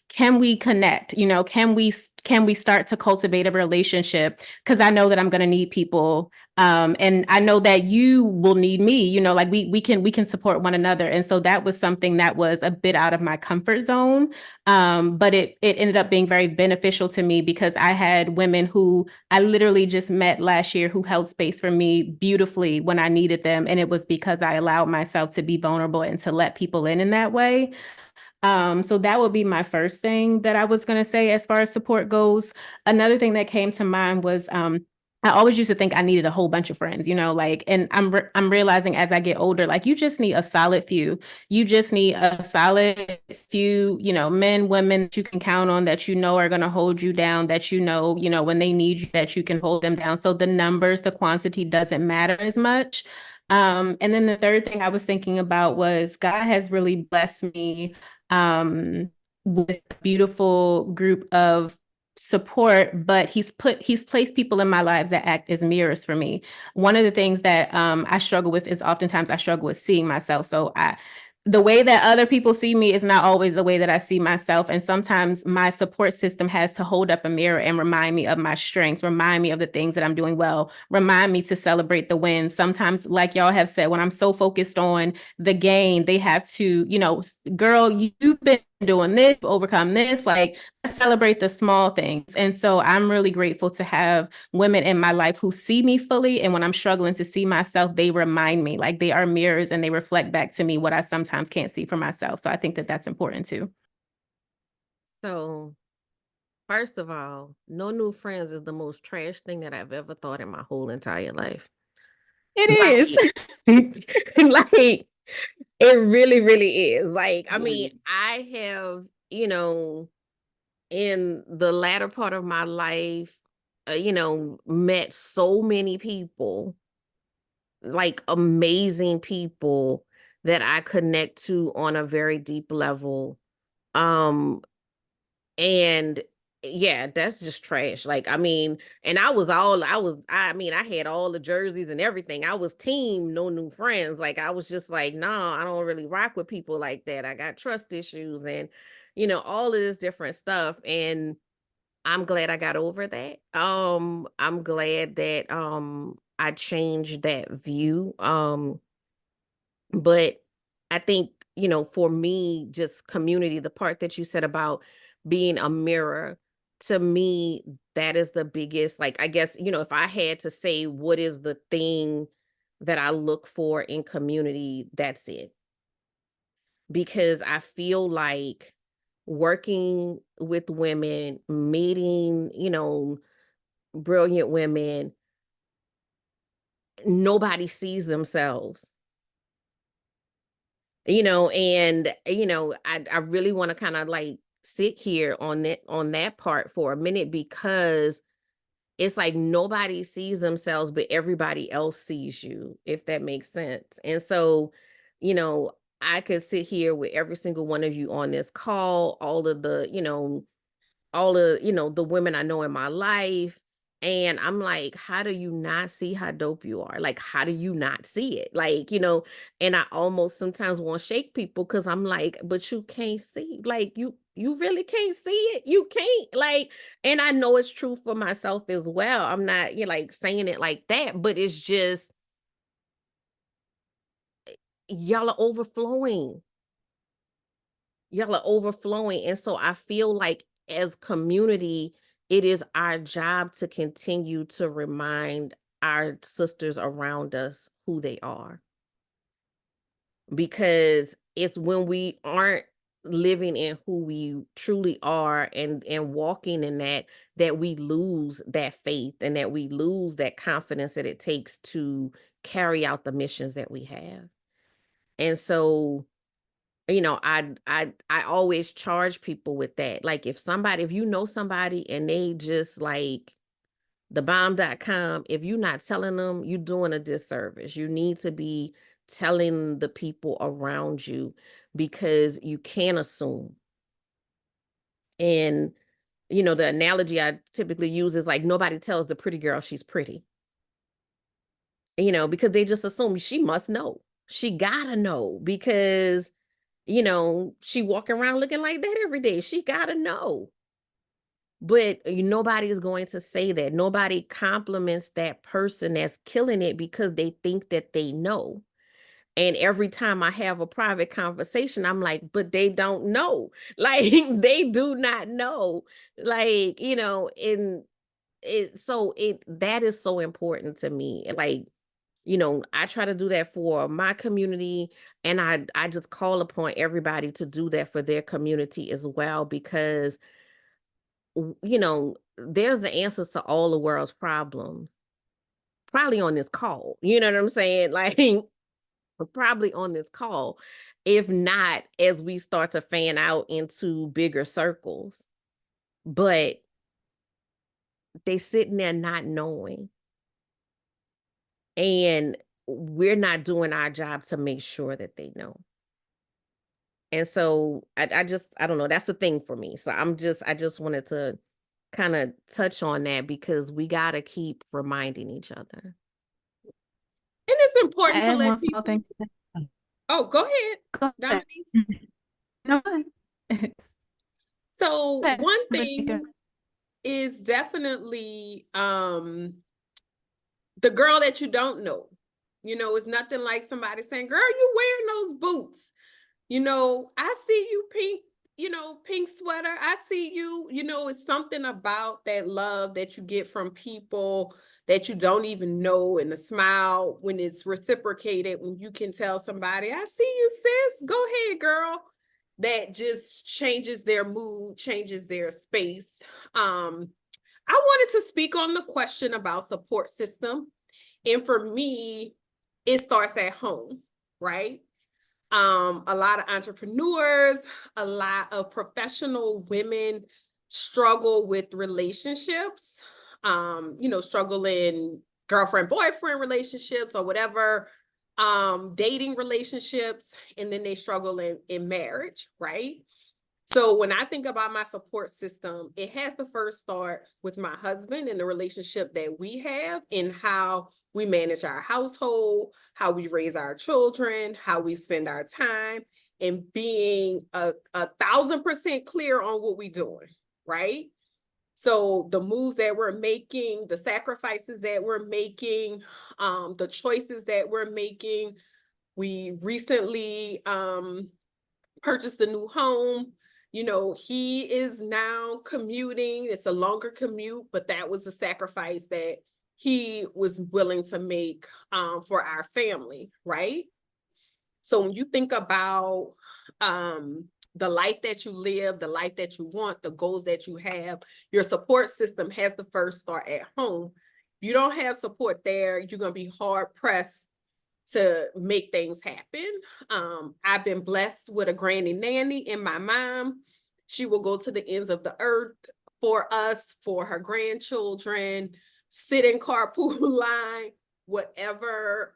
Can we connect? Can we start to cultivate a relationship? Because I know that I'm going to need people. And I know that you will need me, like we can support one another. And so that was something that was a bit out of my comfort zone. But it ended up being very beneficial to me, because I had women who I literally just met last year who held space for me beautifully when I needed them. And it was because I allowed myself to be vulnerable and to let people in that way. So that would be my first thing that I was going to say as far as support goes. Another thing that came to mind was I always used to think I needed a whole bunch of friends, and I'm realizing as I get older, like you just need a solid few. You just need a solid few, men, women that you can count on, that are going to hold you down, that when they need you, that you can hold them down. So the numbers, the quantity doesn't matter as much. And then the third thing I was thinking about was God has really blessed me with a beautiful group of support, but he's placed people in my lives that act as mirrors for me. One of the things that I struggle with is oftentimes I struggle with seeing myself. So the way that other people see me is not always the way that I see myself. And sometimes my support system has to hold up a mirror and remind me of my strengths, remind me of the things that I'm doing well, remind me to celebrate the wins. Sometimes, like y'all have said, when I'm so focused on the gain, they have to, girl, you've been doing this, overcome this, like let's celebrate the small things. And so I'm really grateful to have women in my life who see me fully. And when I'm struggling to see myself, they remind me, like they are mirrors and they reflect back to me what I sometimes can't see for myself. So I think that that's important too. So first of all, no new friends is the most trash thing that I've ever thought in my whole entire life. It is. Like, it really, really is. Like, I mean, I have, in the latter part of my life, met so many people, like amazing people that I connect to on a very deep level. And yeah, that's just trash. Like, I mean, and I had all the jerseys and everything. I was team no new friends. Like, I was just like, no, I don't really rock with people like that. I got trust issues and, all of this different stuff. And I'm glad I got over that. I'm glad that I changed that view. But I think, for me, just community, the part that you said about being a mirror, to me, that is the biggest, like, I guess, if I had to say what is the thing that I look for in community, that's it. Because I feel like working with women, meeting, brilliant women, nobody sees themselves. And I really want to kind of like sit here on that part for a minute, because it's like nobody sees themselves, but everybody else sees you, if that makes sense. And so, I could sit here with every single one of you on this call, all of the, all of, the women I know in my life, And I'm like, how do you not see how dope you are? Like, how do you not see it? Like, and I almost sometimes want to shake people because I'm like, but you can't see. Like, you really can't see it. You can't. Like, and I know it's true for myself as well. I'm not, like saying it like that, but it's just y'all are overflowing. Y'all are overflowing. And so I feel like as community, it is our job to continue to remind our sisters around us who they are. Because it's when we aren't living in who we truly are and walking in that we lose that faith and that we lose that confidence that it takes to carry out the missions that we have. And so I always charge people with that. Like if you know somebody and they just like thebomb.com, if you're not telling them, you're doing a disservice. You need to be telling the people around you because you can't assume. And, the analogy I typically use is like nobody tells the pretty girl she's pretty, because they just assume she must know. She gotta know because she walking around looking like that every day. She gotta know. But nobody is going to say that. Nobody compliments that person that's killing it because they think that they know. And every time I have a private conversation, I'm like, but they don't know. Like they do not know. Like, that is so important to me. Like, I try to do that for my community, and I just call upon everybody to do that for their community as well, because there's the answers to all the world's problems probably on this call. You know what I'm saying? Like probably on this call, if not as we start to fan out into bigger circles. But they sitting there not knowing. And we're not doing our job to make sure that they know. And so I don't know, that's the thing for me. So I just wanted to kind of touch on that because we got to keep reminding each other. And it's important to And let one people. small thing. Oh, go ahead, Go ahead. Dominique. No. So Go ahead. one thing is definitely the girl that you don't know. It's nothing like somebody saying, girl, you wearing those boots. I see you pink sweater. I see you, it's something about that love that you get from people that you don't even know, and the smile when it's reciprocated, when you can tell somebody, I see you, sis, go ahead, girl. That just changes their mood, changes their space. I wanted to speak on the question about support system. And for me, it starts at home, right? A lot of entrepreneurs, a lot of professional women struggle with relationships, struggle in girlfriend, boyfriend relationships or whatever, dating relationships, and then they struggle in marriage, right? So when I think about my support system, it has to first start with my husband and the relationship that we have and how we manage our household, how we raise our children, how we spend our time, and being a 1,000% clear on what we're doing, right? So the moves that we're making, the sacrifices that we're making, the choices that we're making. We recently purchased a new home. He is now commuting. It's a longer commute, but that was a sacrifice that he was willing to make for our family, right? So when you think about the life that you live, the life that you want, the goals that you have, your support system has to first start at home. If you don't have support there, you're going to be hard pressed to make things happen. I've been blessed with a granny nanny and my mom. She will go to the ends of the earth for us, for her grandchildren, sit in carpool line, whatever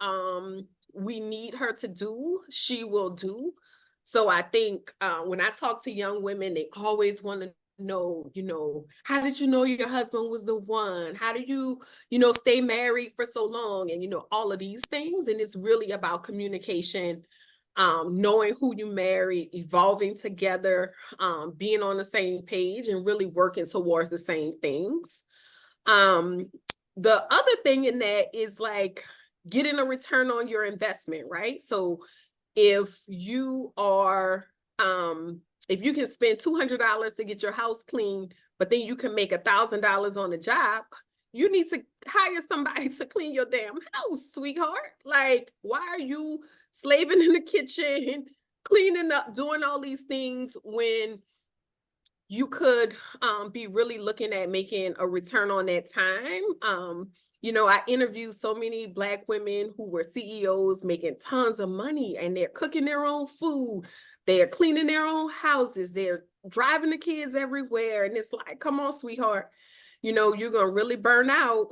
we need her to do, she will do. So I think when I talk to young women, they always want to know, how did you know your husband was the one? How do you, stay married for so long? And, all of these things. And it's really about communication, knowing who you married, evolving together, being on the same page and really working towards the same things. The other thing in that is like getting a return on your investment, right? So if you are, if you can spend $200 to get your house clean, but then you can make $1,000 on the job, you need to hire somebody to clean your damn house, sweetheart. Like, why are you slaving in the kitchen, cleaning up, doing all these things when you could be really looking at making a return on that time? I interviewed so many Black women who were CEOs making tons of money, and they're cooking their own food. They're cleaning their own houses. They're driving the kids everywhere. And it's like, come on, sweetheart, you're going to really burn out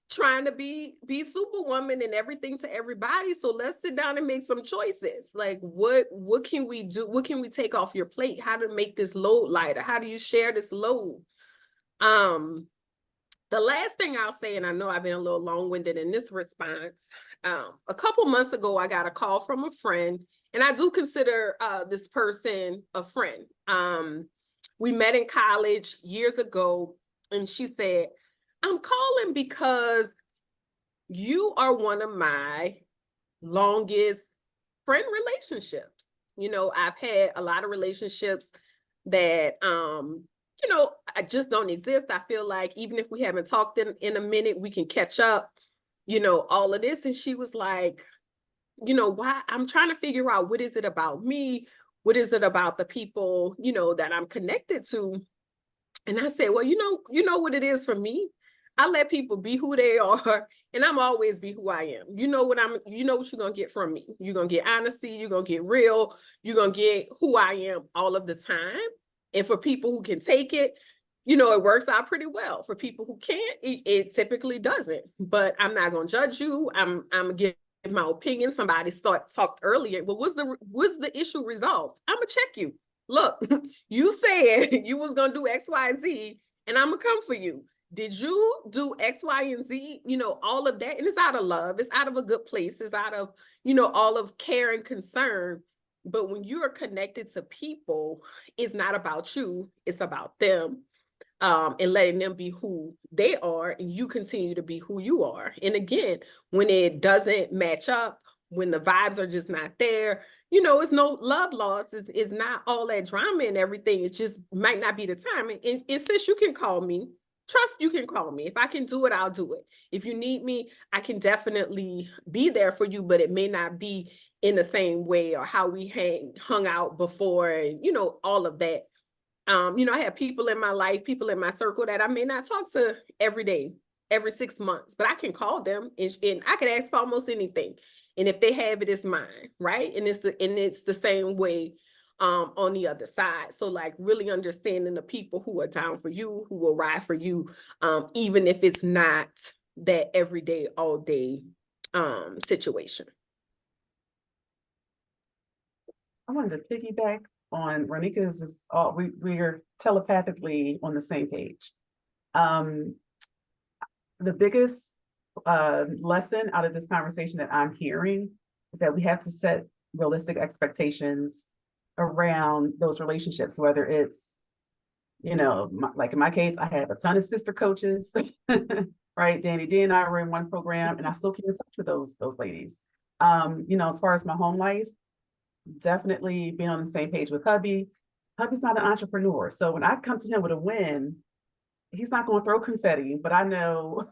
trying to be superwoman and everything to everybody. So let's sit down and make some choices. Like, what can we do? What can we take off your plate? How to make this load lighter? How do you share this load? The last thing I'll say, and I know I've been a little long-winded in this response, a couple months ago, I got a call from a friend, and I do consider this person a friend. We met in college years ago, and she said, I'm calling because you are one of my longest friend relationships. I've had a lot of relationships that, I just don't exist. I feel like even if we haven't talked in a minute, we can catch up, all of this. And she was like, why? I'm trying to figure out, what is it about me? What is it about the people, that I'm connected to? And I said, well, you know what it is for me? I let people be who they are, and I'm always be who I am. You know what you're gonna get from me. You're gonna get honesty, you're gonna get real, you're gonna get who I am all of the time. And for people who can take it, it works out pretty well. For people who can't, it typically doesn't. But I'm not gonna judge you. I'm gonna give my opinion. Somebody talked earlier. Well, was the issue resolved? I'm gonna check you. Look, you said you was gonna do X, Y, Z, and I'm gonna come for you. Did you do X, Y, and Z? All of that. And it's out of love. It's out of a good place. It's out of, all of care and concern. But when you are connected to people, it's not about you. It's about them. And letting them be who they are, and you continue to be who you are. And again, when it doesn't match up, when the vibes are just not there, it's no love loss. It's not all that drama and everything. It just might not be the time. And sis, you can call me. Trust, you can call me. If I can do it, I'll do it. If you need me, I can definitely be there for you, but it may not be in the same way or how we hung out before, and all of that. I have people in my life, people in my circle that I may not talk to every day, every 6 months, but I can call them and I can ask for almost anything. And if they have it, it's mine, right? And it's the same way on the other side. So like really understanding the people who are down for you, who will ride for you, even if it's not that everyday, all day situation. I wanted to piggyback on Ronika's. We're telepathically on the same page. The biggest lesson out of this conversation that I'm hearing is that we have to set realistic expectations around those relationships, whether it's, like in my case, I have a ton of sister coaches, right? Danni D and I were in one program, and I still keep in touch with those ladies. As far as my home life, definitely being on the same page with hubby. Hubby's not an entrepreneur. So when I come to him with a win, he's not going to throw confetti, but I know,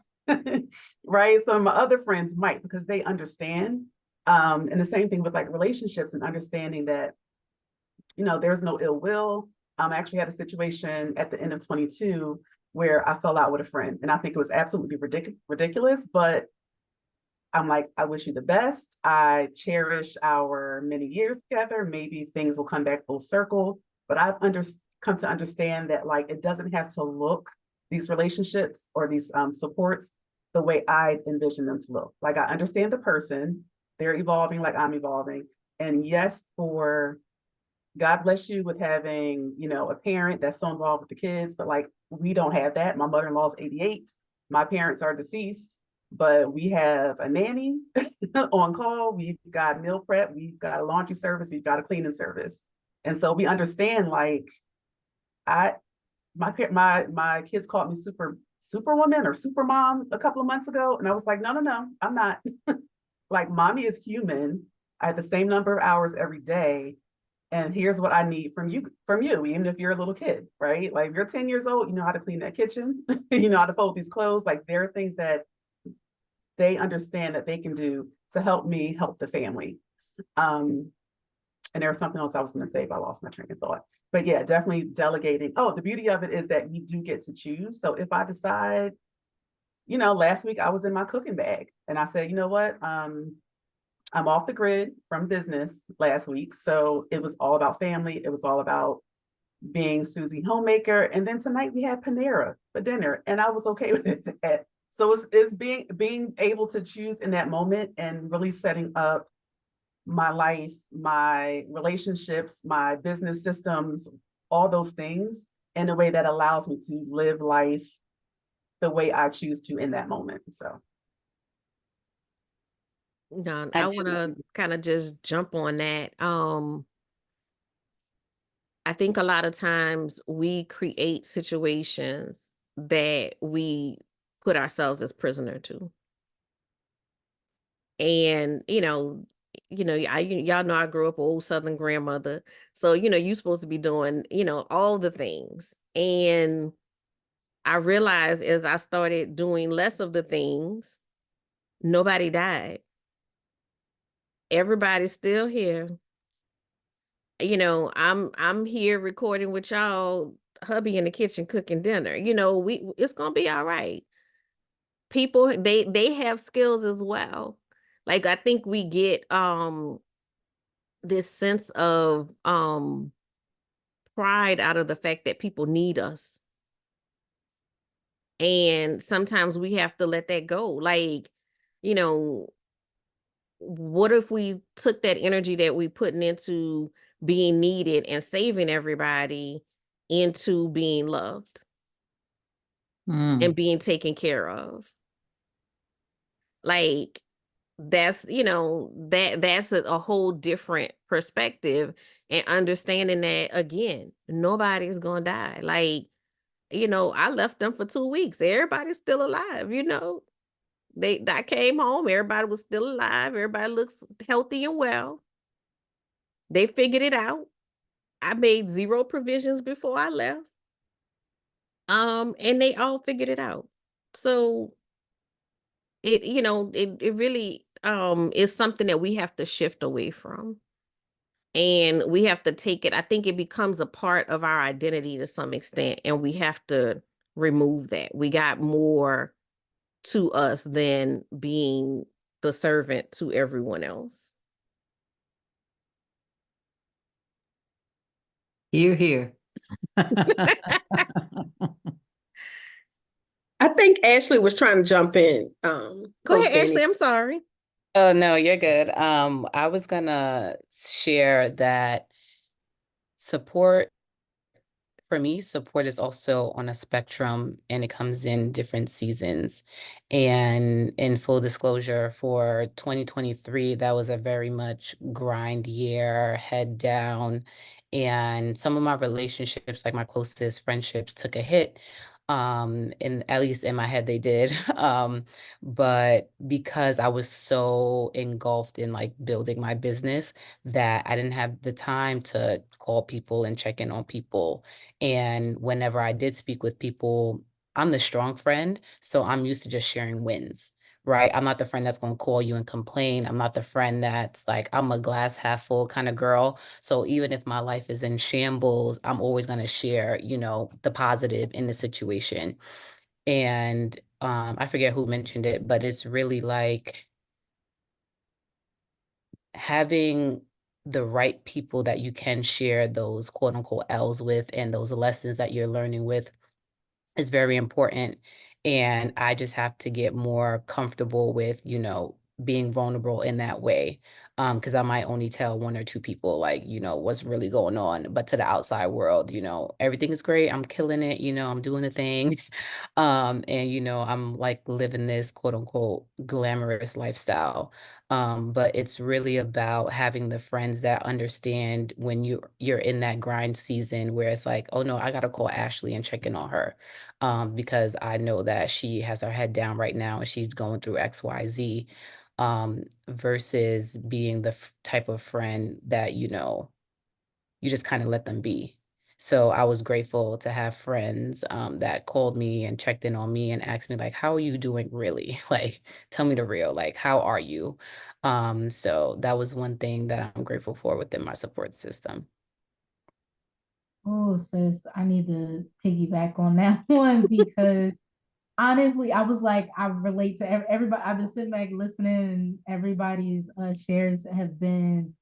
right? Some of my other friends might, because they understand. And the same thing with like relationships and understanding that, there's no ill will. I actually had a situation at the end of 22 where I fell out with a friend, and I think it was absolutely ridiculous, but I'm like, I wish you the best. I cherish our many years together. Maybe things will come back full circle, but I've come to understand that like, it doesn't have to look, these relationships or these supports, the way I envision them to look. Like, I understand the person, they're evolving like I'm evolving. And yes, for God bless you with having, you know, a parent that's so involved with the kids, but like we don't have that. My mother-in-law's 88. My parents are deceased, but we have a nanny on call. We've got meal prep. We've got a laundry service. We've got a cleaning service. And so we understand like I my kids called me superwoman or super mom a couple of months ago. And I was like, no, I'm not. Like mommy is human. I have the same number of hours every day. And here's what I need from you, even if you're a little kid, right? Like if you're 10 years old, you know how to clean that kitchen, you know how to fold these clothes. Like there are things that they understand that they can do to help me help the family. And there was something else I was going to say, but I lost my train of thought. But yeah, definitely delegating. Oh, the beauty of it is that you do get to choose. So if I decide, you know, last week I was in my cooking bag and I said, you know what? I'm off the grid from business last week. So it was all about family. It was all about being Susie homemaker. And then tonight we had Panera for dinner and I was okay with it. So it's being able to choose in that moment and really setting up my life, my relationships, my business systems, all those things in a way that allows me to live life the way I choose to in that moment. So No, I I do. want to kind of just jump on that. I think a lot of times we create situations that we put ourselves as prisoner to. And, y'all know I grew up an old Southern grandmother. So, you're supposed to be doing, all the things. And I realized as I started doing less of the things, nobody died. Everybody's still here. I'm here recording with y'all, hubby in the kitchen cooking dinner. It's gonna be all right. People, they have skills as well. Like I think we get this sense of pride out of the fact that people need us. And sometimes we have to let that go. Like, you know, what if we took that energy that we putting into being needed and saving everybody into being loved and being taken care of? Like that's, that's a whole different perspective and understanding that again, nobody's gonna die. Like, I left them for 2 weeks. Everybody's still alive, I came home, everybody was still alive, everybody looks healthy and well. They figured it out. I made zero provisions before I left. And they all figured it out. So it really is something that we have to shift away from. And we have to take it. I think it becomes a part of our identity to some extent, and we have to remove that. We got more to us than being the servant to everyone else. Here, here. I think Ashley was trying to jump in. Go Coach ahead, Ashley. Danny. I'm sorry. Oh, no, you're good. I was gonna share that support for me, support is also on a spectrum and it comes in different seasons. And in full disclosure, for 2023, that was a very much grind year, head down. And some of my relationships, like my closest friendships, took a hit. And at least in my head they did. But because I was so engulfed in like building my business that I didn't have the time to call people and check in on people. And whenever I did speak with people, I'm the strong friend. So I'm used to just sharing wins, right? I'm not the friend that's going to call you and complain. I'm not the friend that's like, I'm a glass half full kind of girl. So even if my life is in shambles, I'm always going to share, the positive in the situation. And I forget who mentioned it, but it's really like having the right people that you can share those quote unquote L's with and those lessons that you're learning with is very important. And I just have to get more comfortable with, being vulnerable in that way. Because I might only tell one or two people, like, what's really going on. But to the outside world, everything is great. I'm killing it. I'm doing the thing. And, I'm like living this quote unquote glamorous lifestyle. But it's really about having the friends that understand when you're in that grind season where it's like, oh no, I gotta call Ashley and check in on her. Because I know that she has her head down right now and she's going through XYZ, versus being the type of friend that, you just kind of let them be. So I was grateful to have friends that called me and checked in on me and asked me, like, how are you doing really? Like, tell me the real, like, how are you? So that was one thing that I'm grateful for within my support system. Oh, sis, I need to piggyback on that one because honestly, I was like, I relate to everybody. I've been sitting back listening, and everybody's shares have been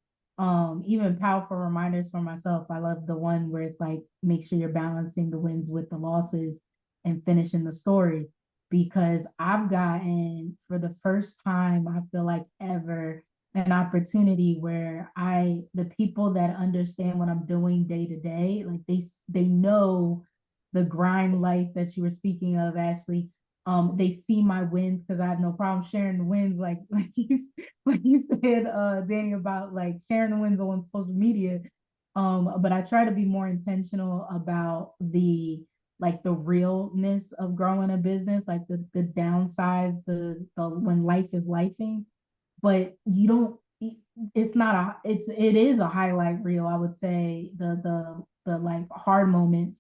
even powerful reminders for myself. I love the one where it's like, make sure you're balancing the wins with the losses and finishing the story. Because I've gotten, for the first time, I feel like ever, an opportunity where the people that understand what I'm doing day to day, like they know the grind life that you were speaking of, Ashley. They see my wins because I have no problem sharing the wins, like you said, Danny, about like sharing the wins on social media. But I try to be more intentional about the realness of growing a business, like the downsides, the when life is lifing, but you don't. It's not it is a highlight reel, I would say, the like hard moments,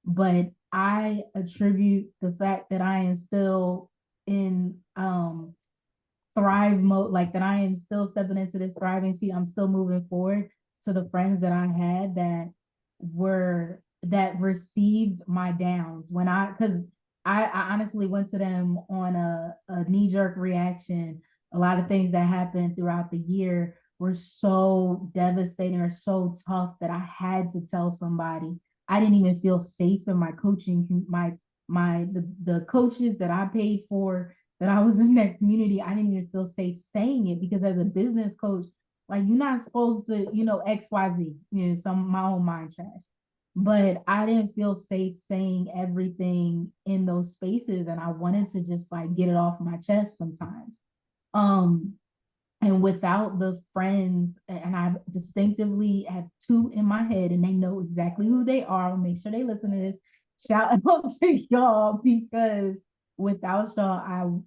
but I attribute the fact that I am still in thrive mode, like that I am still stepping into this thriving seat. I'm still moving forward to the friends that I had that received my downs when because I honestly went to them on a knee-jerk reaction. A lot of things that happened throughout the year were so devastating or so tough that I had to tell somebody. I didn't even feel safe in my coaching, the coaches that I paid for, that I was in that community. I didn't even feel safe saying it because as a business coach, like you're not supposed to, XYZ, my own mind trash. But I didn't feel safe saying everything in those spaces. And I wanted to just like get it off my chest sometimes. Um, and without the friends, and I distinctively have two in my head, and they know exactly who they are. I'll make sure they listen to this. Shout out to y'all because without y'all,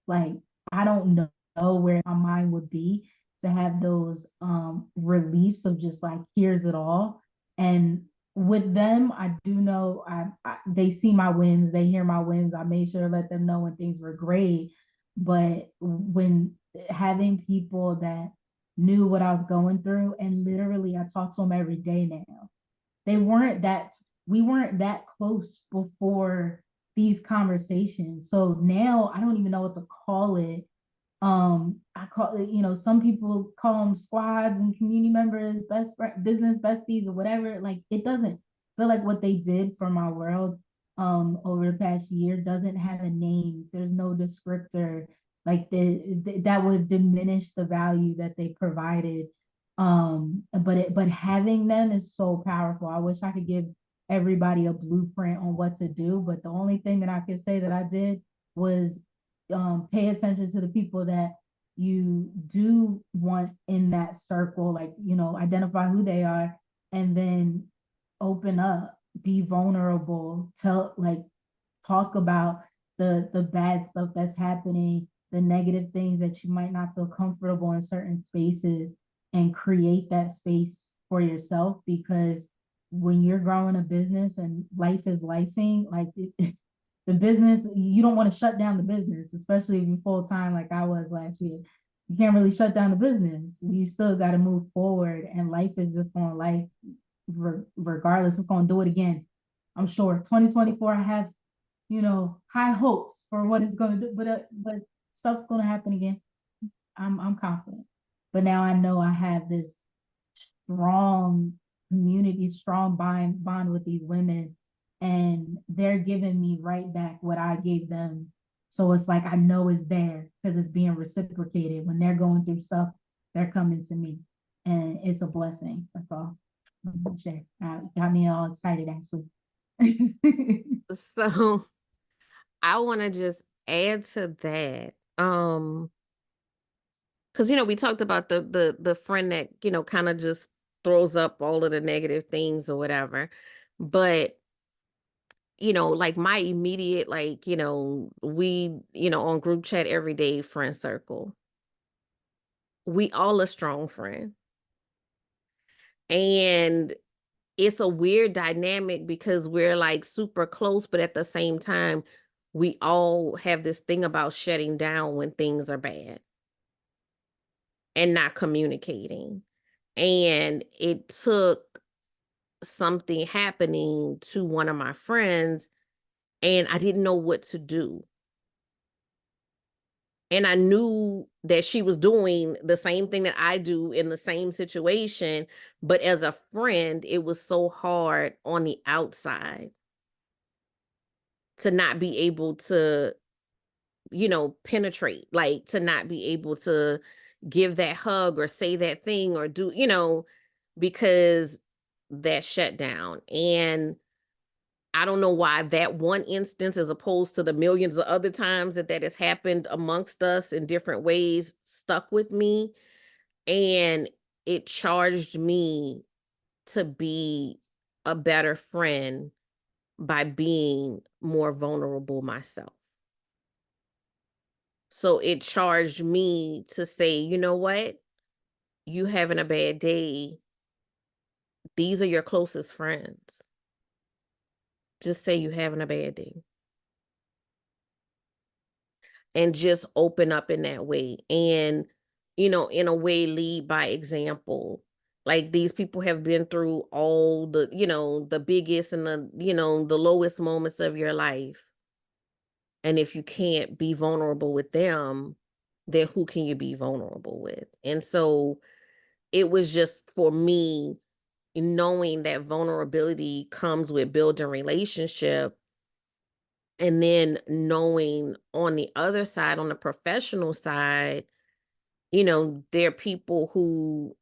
like I don't know where my mind would be to have those reliefs of just like here's it all. And with them, I do know they see my wins, they hear my wins. I made sure to let them know when things were great. But when having people that knew what I was going through, and literally I talk to them every day now. We weren't that close before these conversations. So now I don't even know what to call it. I call it, some people call them squads and community members, business besties or whatever. Like it doesn't feel like what they did for my world over the past year doesn't have a name. There's no descriptor like that would diminish the value that they provided. But having them is so powerful. I wish I could give everybody a blueprint on what to do, but the only thing that I could say that I did was pay attention to the people that you do want in that circle, like, identify who they are, and then open up, be vulnerable, talk about the bad stuff that's happening, the negative things that you might not feel comfortable in certain spaces, and create that space for yourself. Because when you're growing a business and life is lifing, like the business, you don't want to shut down the business, especially if you're full time like I was last year. You can't really shut down the business. You still got to move forward, and life is just going to life regardless. It's going to do it again. I'm sure 2024, I have, high hopes for what it's going to do, but stuff's going to happen again. I'm confident. But now I know I have this strong community, strong bond with these women, and they're giving me right back what I gave them. So it's like I know it's there because it's being reciprocated. When they're going through stuff, they're coming to me, and it's a blessing. That's all. Share. Got me all excited, actually. So I want to just add to that. Because we talked about the friend that, kind of just throws up all of the negative things or whatever. But, like my immediate, like, we, on group chat every day friend circle. We all a strong friend. And it's a weird dynamic because we're like super close, but at the same time, we all have this thing about shutting down when things are bad and not communicating. And it took something happening to one of my friends, and I didn't know what to do. And I knew that she was doing the same thing that I do in the same situation, but as a friend, it was so hard on the outside to not be able to, penetrate, like to not be able to give that hug or say that thing or do, because that shut down. And I don't know why that one instance, as opposed to the millions of other times that has happened amongst us in different ways, stuck with me. And it charged me to be a better friend by being more vulnerable myself. So it charged me to say, you know what? You having a bad day. These are your closest friends. Just say you having a bad day. And just open up in that way. And, in a way, lead by example. Like these people have been through all the, the biggest and the, the lowest moments of your life. And if you can't be vulnerable with them, then who can you be vulnerable with? And so it was just for me, knowing that vulnerability comes with building relationship. And then knowing on the other side, on the professional side, there are people who,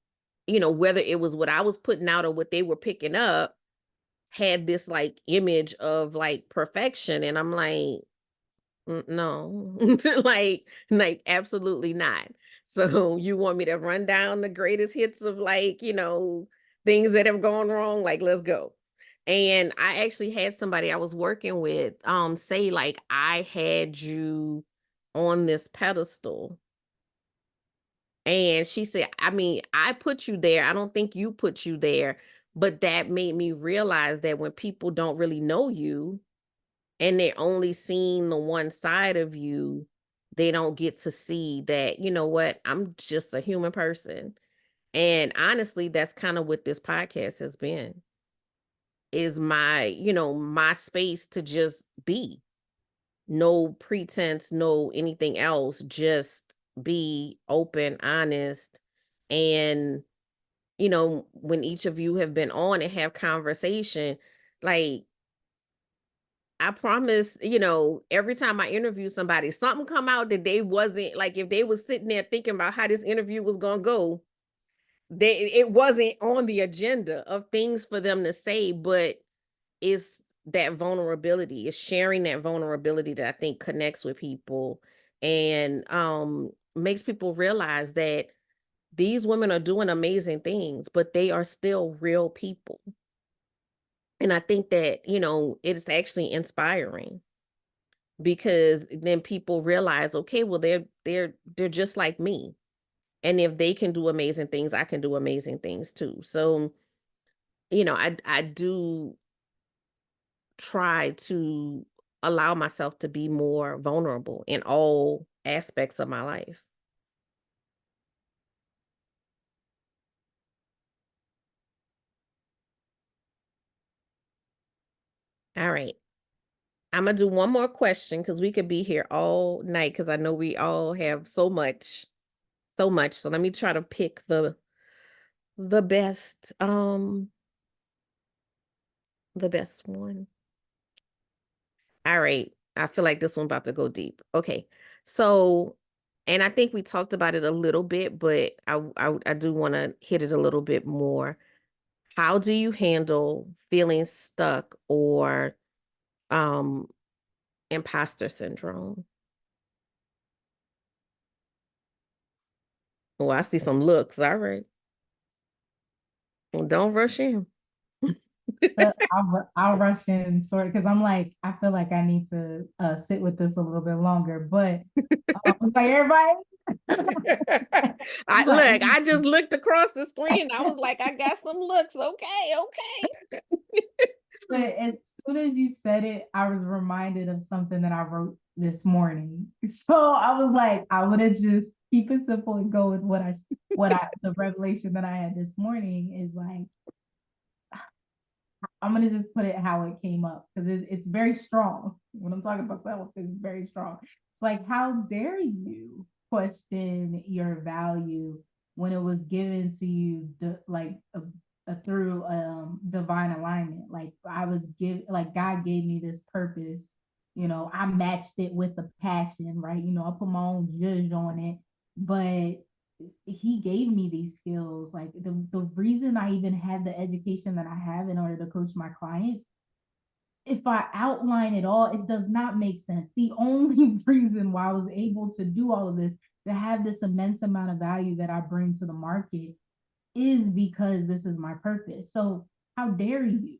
whether it was what I was putting out or what they were picking up, had this like image of like perfection. And I'm like, no, like absolutely not. So you want me to run down the greatest hits of like, things that have gone wrong? Like, let's go. And I actually had somebody I was working with say like, I had you on this pedestal. And she said, I mean, I put you there. I don't think you put you there. But that made me realize that when people don't really know you and they're only seeing the one side of you, they don't get to see that, you know what, I'm just a human person. And honestly, that's kind of what this podcast has been, is my, my space to just be. No pretense, no anything else, just be open, honest. And, when each of you have been on and have conversation, like, I promise, every time I interview somebody, something come out that they wasn't like, if they was sitting there thinking about how this interview was going to go, it wasn't on the agenda of things for them to say, but it's that vulnerability, it's sharing that vulnerability that I think connects with people and makes people realize that these women are doing amazing things, but they are still real people. And I think that, it's actually inspiring, because then people realize, okay, well, they're just like me. And if they can do amazing things, I can do amazing things too. So, I do try to allow myself to be more vulnerable in all aspects of my life. All right. I'm going to do one more question because we could be here all night, because I know we all have so much. So let me try to pick the best one. All right. I feel like this one about to go deep. Okay. So And I think we talked about it a little bit, but I do want to hit it a little bit more. How do you handle feeling stuck or um imposter syndrome? Oh, I see some looks. All right. Well, don't rush in. I'll rush in sort of because I'm like, I feel like I need to sit with this a little bit longer. But like everybody, I like, look, I just looked across the screen. I was like, I got some looks. Okay, okay. but as soon as you said it, I was reminded of something that I wrote this morning. So I was like, I would have just keep it simple and go with the revelation that I had this morning is like, I'm gonna just put it how it came up because it's very strong. When I'm talking about self, it's very strong. It's like, how dare you question your value when it was given to you through divine alignment? Like God gave me this purpose. I matched it with a passion, right? I put my own judge on it, but he gave me these skills. Like the reason I even have the education that I have in order to coach my clients, if I outline it all, it does not make sense. The only reason why I was able to do all of this, to have this immense amount of value that I bring to the market, is because this is my purpose. So how dare you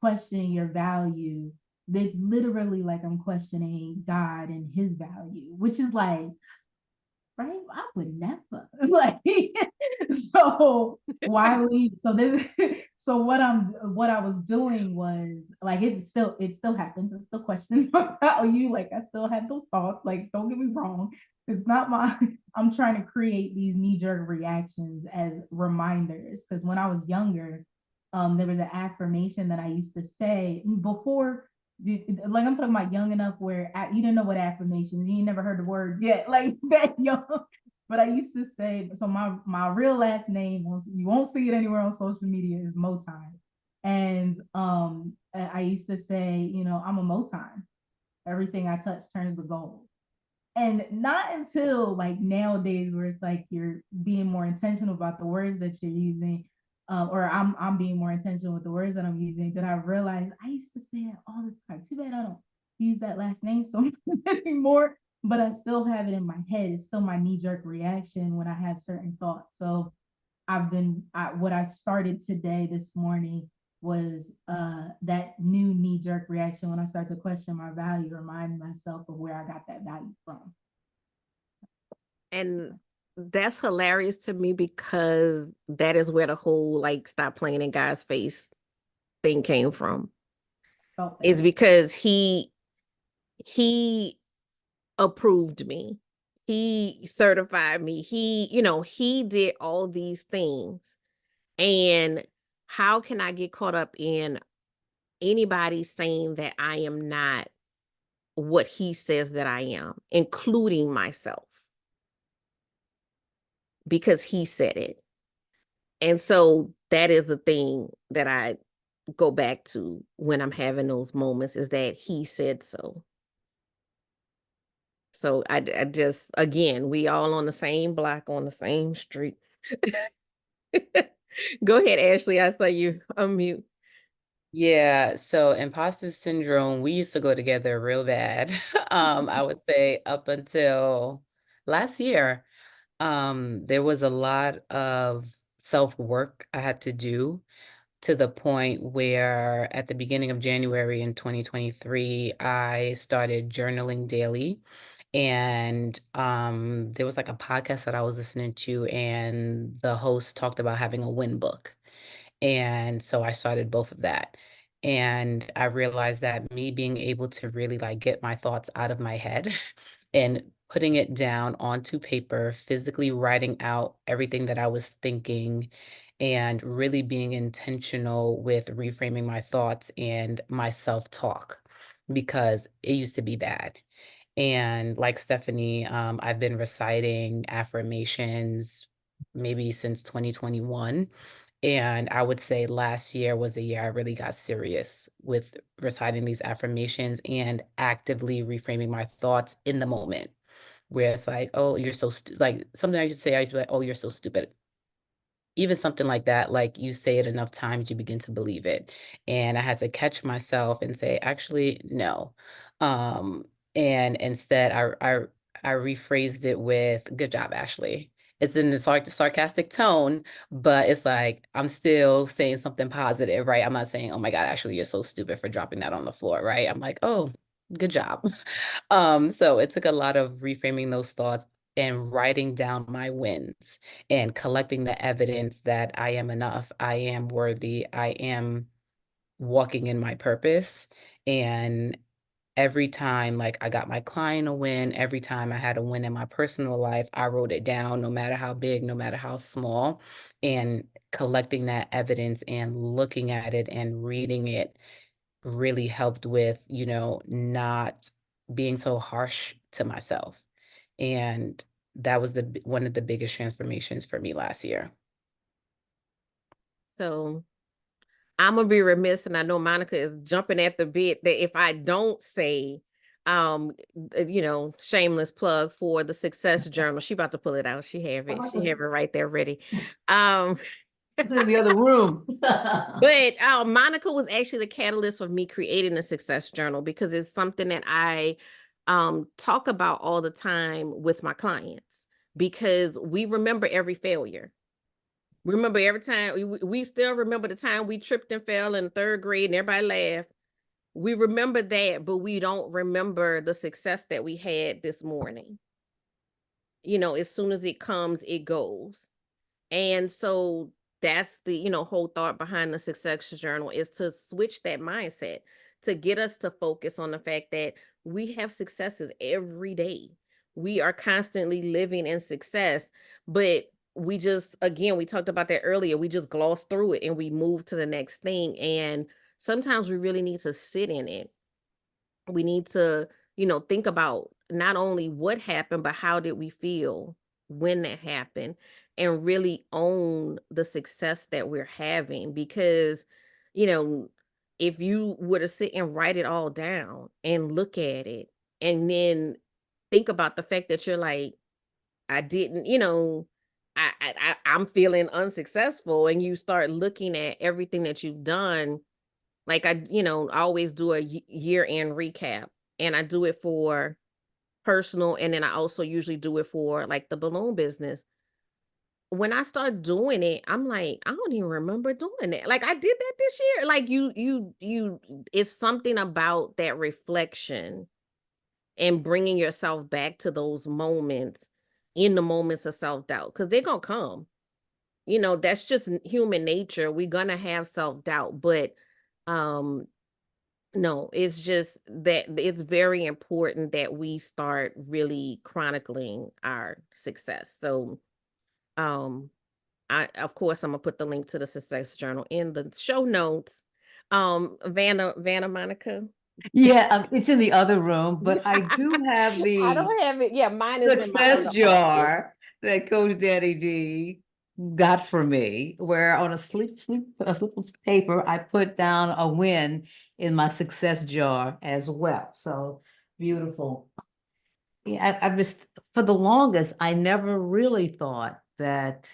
question your value? That's literally like I'm questioning God and his value, which is like, right? I would never like so why would you so this so what I was doing was like it still happens. It's still questioning my value. Like I still have those thoughts. Like don't get me wrong. It's not my I'm trying to create these knee-jerk reactions as reminders. Because when I was younger, there was an affirmation that I used to say before like I'm talking about young enough where you didn't know what affirmations, you never heard the word yet, like that young. But I used to say, so my real last name, you won't see it anywhere on social media, is Motime. And I used to say, I'm a Motime. Everything I touch turns to gold. And not until like nowadays where it's like you're being more intentional about the words that you're using, or I'm being more intentional with the words that I'm using, that I realized I used to say it all the time. Too bad I don't use that last name so much anymore, but I still have it in my head. It's still my knee-jerk reaction when I have certain thoughts. So what I started today, this morning, was that new knee-jerk reaction when I start to question my value, remind myself of where I got that value from. And that's hilarious to me because that is where the whole like stop playing in God's face thing came from. Is because he approved me. He certified me. He did all these things. And how can I get caught up in anybody saying that I am not what he says that I am, including myself? Because he said it. And so that is the thing that I go back to when I'm having those moments, is that he said so. So I just, again, we all on the same block, on the same street. Go ahead, Ashley. I saw you unmute. Yeah, so imposter syndrome, we used to go together real bad. I would say up until last year, there was a lot of self-work I had to do, to the point where at the beginning of January in 2023, I started journaling daily. And there was like a podcast that I was listening to, and the host talked about having a win book. And so I started both of that. And I realized that me being able to really like get my thoughts out of my head and putting it down onto paper, physically writing out everything that I was thinking, and really being intentional with reframing my thoughts and my self-talk, because it used to be bad. And like Stephanie, I've been reciting affirmations maybe since 2021. And I would say last year was the year I really got serious with reciting these affirmations and actively reframing my thoughts in the moment. where it's like, oh, you're so like something I used to say, I used to be like, oh, you're so stupid. Even something like that, like you say it enough times, you begin to believe it. And I had to catch myself and say, actually, no. Um, and instead I rephrased it with good job, Ashley. It's in the sarcastic tone, but it's like I'm still saying something positive, right? I'm not saying, oh my God, Ashley, you're so stupid for dropping that on the floor, right? I'm like, oh, good job. So it took a lot of reframing those thoughts and writing down my wins and collecting the evidence that I am enough, I am worthy, I am walking in my purpose. And every time, like I got my client a win, every time I had a win in my personal life, I wrote it down, no matter how big, no matter how small, and collecting that evidence and looking at it and reading it really helped with, not being so harsh to myself. And that was one of the biggest transformations for me last year. So I'm gonna be remiss, and I know Monica is jumping at the bit that if I don't say, shameless plug for the Success Journal. She about to pull it out. She have it. She have it right there ready. It's in the other room. But Monica was actually the catalyst of me creating the Success Journal, because it's something that I talk about all the time with my clients, because we remember every failure. We remember every time. We still remember the time we tripped and fell in third grade and everybody laughed. We remember that, but we don't remember the success that we had this morning. As soon as it comes, it goes. And so that's the, whole thought behind the Success Journal, is to switch that mindset, to get us to focus on the fact that we have successes every day. We are constantly living in success, but we just, again, we talked about that earlier. We just gloss through it and we move to the next thing. And sometimes we really need to sit in it. We need to, think about not only what happened, but how did we feel when that happened, and really own the success that we're having. Because, you know, if you were to sit and write it all down and look at it, and then think about the fact that you're like, I didn't, I'm feeling unsuccessful, and you start looking at everything that you've done. Like I always do a year-end recap, and I do it for personal, and then I also usually do it for like the balloon business. When I start doing it, I'm like, I don't even remember doing it. Like I did that this year. Like it's something about that reflection and bringing yourself back to those moments, in the moments of self-doubt, because they're gonna come. That's just human nature. We're gonna have self-doubt, but um no, it's just that it's very important that we start really chronicling our success. So, um, of course, I'm gonna put the link to the Success Journal in the show notes. Vanna, Monica. Yeah, it's in the other room, but I do have I the don't have it. Yeah, mine is in success the office. jar that Coach Danny D got for me, where on a slip of paper, I put down a win in my success jar as well. So beautiful. Yeah, I just, for the longest, I never really thought that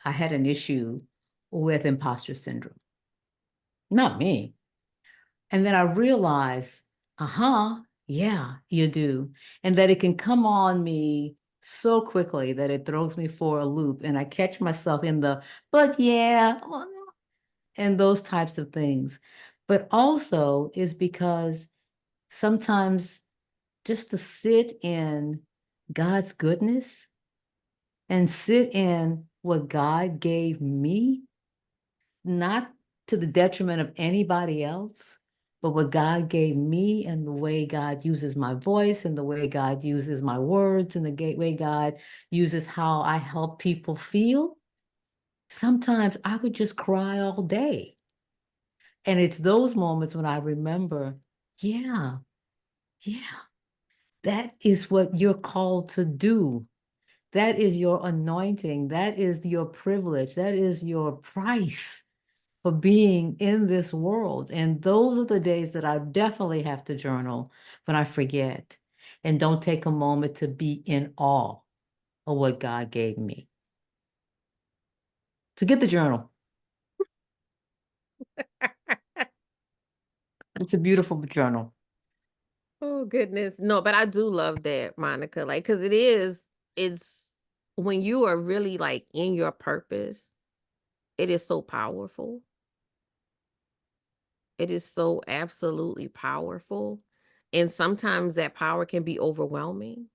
I had an issue with imposter syndrome. Not me. And then I realized, yeah, you do. And that it can come on me so quickly that it throws me for a loop. And I catch myself in the, but yeah, well, no," and those types of things. But also is because sometimes just to sit in God's goodness and sit in what God gave me, not to the detriment of anybody else, but what God gave me, and the way God uses my voice, and the way God uses my words, and the way God uses how I help people feel. Sometimes I would just cry all day. And it's those moments when I remember, yeah, that is what you're called to do. That is your anointing. That is your privilege. That is your price for being in this world. And those are the days that I definitely have to journal when I forget. and don't take a moment to be in awe of what God gave me. So get the journal. It's a beautiful journal. Oh goodness. No, but I do love that, Monica. Like, because it's when you are really like in your purpose, it is so powerful. It is so absolutely powerful. And sometimes that power can be overwhelming.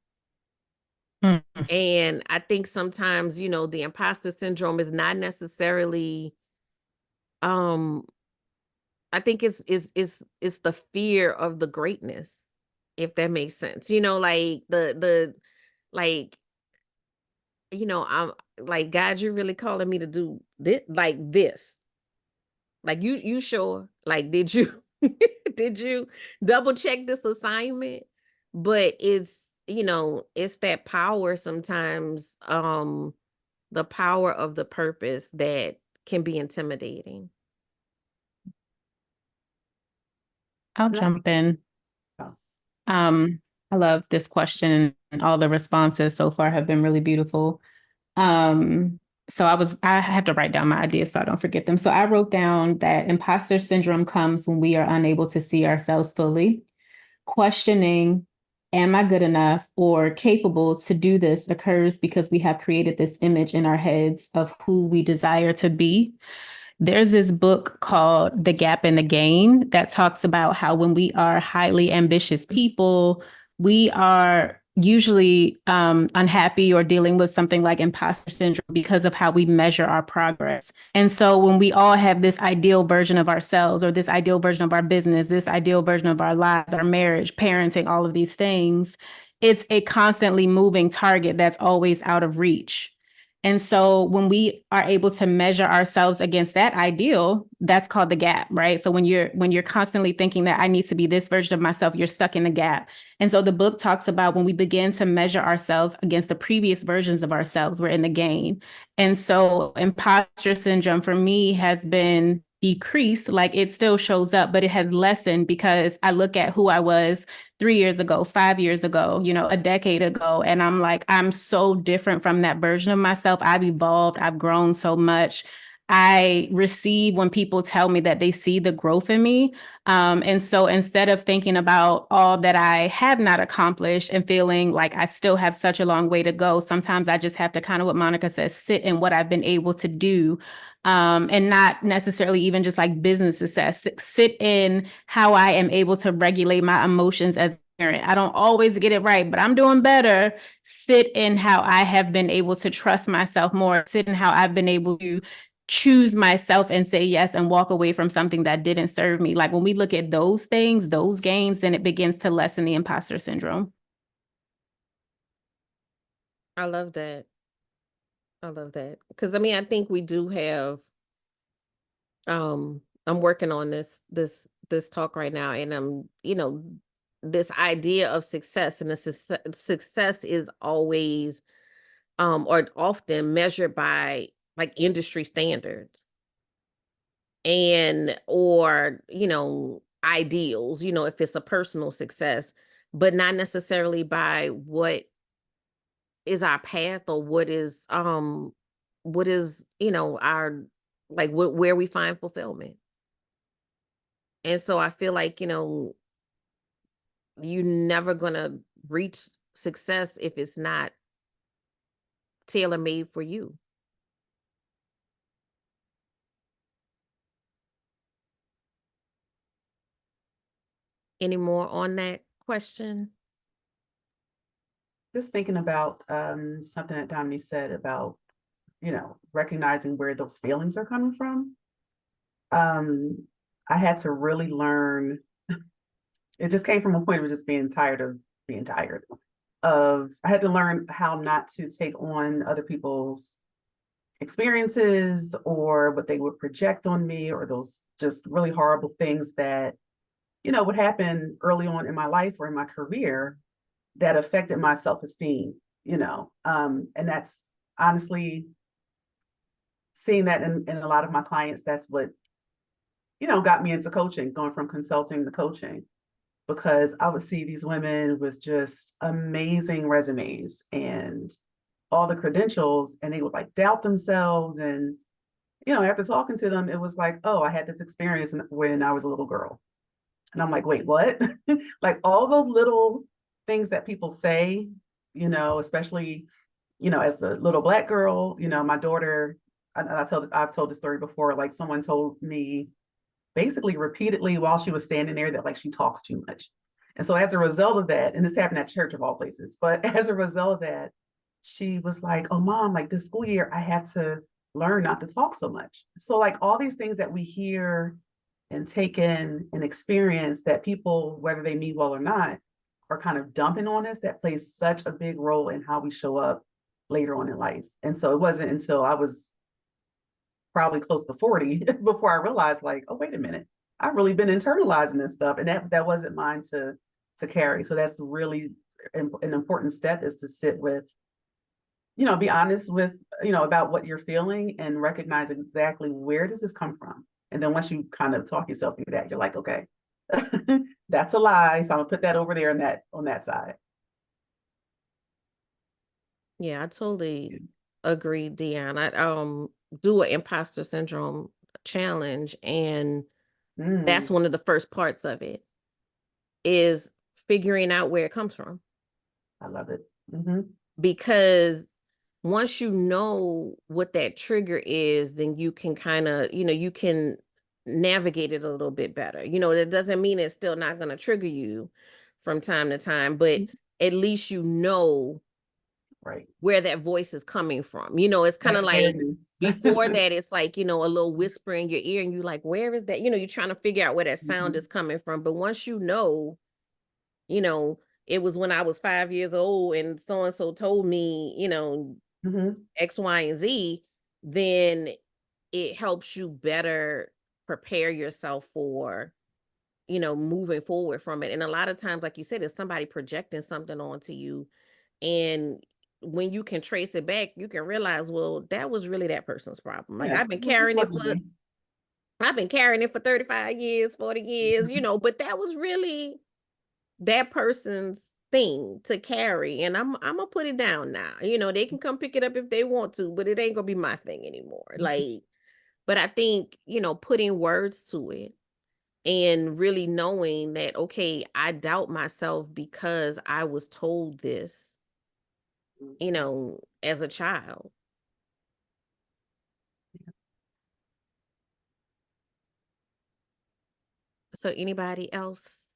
Mm. And I think sometimes, you know, the imposter syndrome is not necessarily um I think it's the fear of the greatness, if that makes sense. You know, like the like, you know, I'm like, God, you're really calling me to do this, like this. Like you sure? Like, did you did you double check this assignment? But it's, you know, it's that power sometimes, the power of the purpose that can be intimidating. I'll jump in. Oh. I love this question, and all the responses so far have been really beautiful. So I have to write down my ideas so I don't forget them. So I wrote down that imposter syndrome comes when we are unable to see ourselves fully. Questioning, am I good enough or capable to do this, occurs because we have created this image in our heads of who we desire to be. There's this book called The Gap and the Gain that talks about how when we are highly ambitious people, we are usually unhappy or dealing with something like imposter syndrome because of how we measure our progress. And so when we all have this ideal version of ourselves, or this ideal version of our business, this ideal version of our lives, our marriage, parenting, all of these things, it's a constantly moving target that's always out of reach. And so when we are able to measure ourselves against that ideal, that's called the gap, right? So when you're constantly thinking that I need to be this version of myself, you're stuck in the gap. And so the book talks about when we begin to measure ourselves against the previous versions of ourselves, we're in the gain. And so imposter syndrome for me has been decreased. Like, it still shows up, but it has lessened because I look at who I was 3 years ago, 5 years ago, you know, a decade ago. And I'm like, I'm so different from that version of myself. I've evolved. I've grown so much. I receive when people tell me that they see the growth in me. And so instead of thinking about all that I have not accomplished and feeling like I still have such a long way to go, sometimes I just have to kind of, what Monica says, sit in what I've been able to do. And not necessarily even just like business success, sit in how I am able to regulate my emotions as a parent. I don't always get it right, but I'm doing better. Sit in how I have been able to trust myself more, sit in how I've been able to choose myself and say yes and walk away from something that didn't serve me. Like, when we look at those things, those gains, then it begins to lessen the imposter syndrome. I love that. I love that. Because I mean, I think we do have, I'm working on this talk right now, and I'm, you know, this idea of success, and the success is always or often measured by like industry standards, and or, you know, ideals, you know, if it's a personal success, but not necessarily by what is our path, or what is, you know, our, like, where we find fulfillment. And so I feel like, you know, you're never gonna reach success if it's not tailor-made for you. Any more on that question? Just thinking about something that Dominique said about, you know, recognizing where those feelings are coming from. I had to really learn, it just came from a point of just being tired of being tired. I had to learn how not to take on other people's experiences or what they would project on me, or those just really horrible things that, you know, would happen early on in my life or in my career that affected my self-esteem, you know. And that's honestly, seeing that in a lot of my clients, that's what, you know, got me into coaching, going from consulting to coaching. because I would see these women with just amazing resumes and all the credentials, and they would like doubt themselves. And, after talking to them, it was like, oh, I had this experience when I was a little girl. And I'm like, wait, what? Like all those little things that people say, especially, as a little Black girl, my daughter, I've told the story before, like someone told me basically repeatedly while she was standing there that like she talks too much. And so as a result of that, and this happened at church of all places, but as a result of that, she was like, oh, Mom, like this school year, I had to learn not to talk so much. So like all these things that we hear and take in and experience that people, whether they mean well or not, are kind of dumping on us, that plays such a big role in how we show up later on in life. And so it wasn't until I was probably close to 40 before I realized like, oh, wait a minute, I've really been internalizing this stuff. And that wasn't mine to carry. So that's really an important step, is to sit with, be honest with, about what you're feeling and recognize exactly where does this come from. And then once you kind of talk yourself through that, you're like, okay, that's a lie. So I'm gonna put that over there on that side. Yeah, I totally agree, Dionne. I do an imposter syndrome challenge, and that's one of the first parts of it, is figuring out where it comes from. I love it. Because once you know what that trigger is, then you can kind of, you can navigate it a little bit better. That doesn't mean it's still not going to trigger you from time to time, but at least you know right where that voice is coming from. It's kind of like before that, it's like, a little whisper in your ear and you like, where is that? You're trying to figure out where that sound is coming from. But once you know, it was when I was 5 years old and so told me, X, Y, and Z, then it helps you better prepare yourself for, moving forward from it. And a lot of times, like you said, it's somebody projecting something onto you. And when you can trace it back, you can realize, well, that was really that person's problem. Like Yeah, I've been carrying it wasn't me. I've been carrying it for 35 years, 40 years, but that was really that person's thing to carry. And I'm gonna put it down now. They can come pick it up if they want to, but it ain't gonna be my thing anymore. Like, but I think, putting words to it and really knowing that, okay, I doubt myself because I was told this, as a child. So anybody else?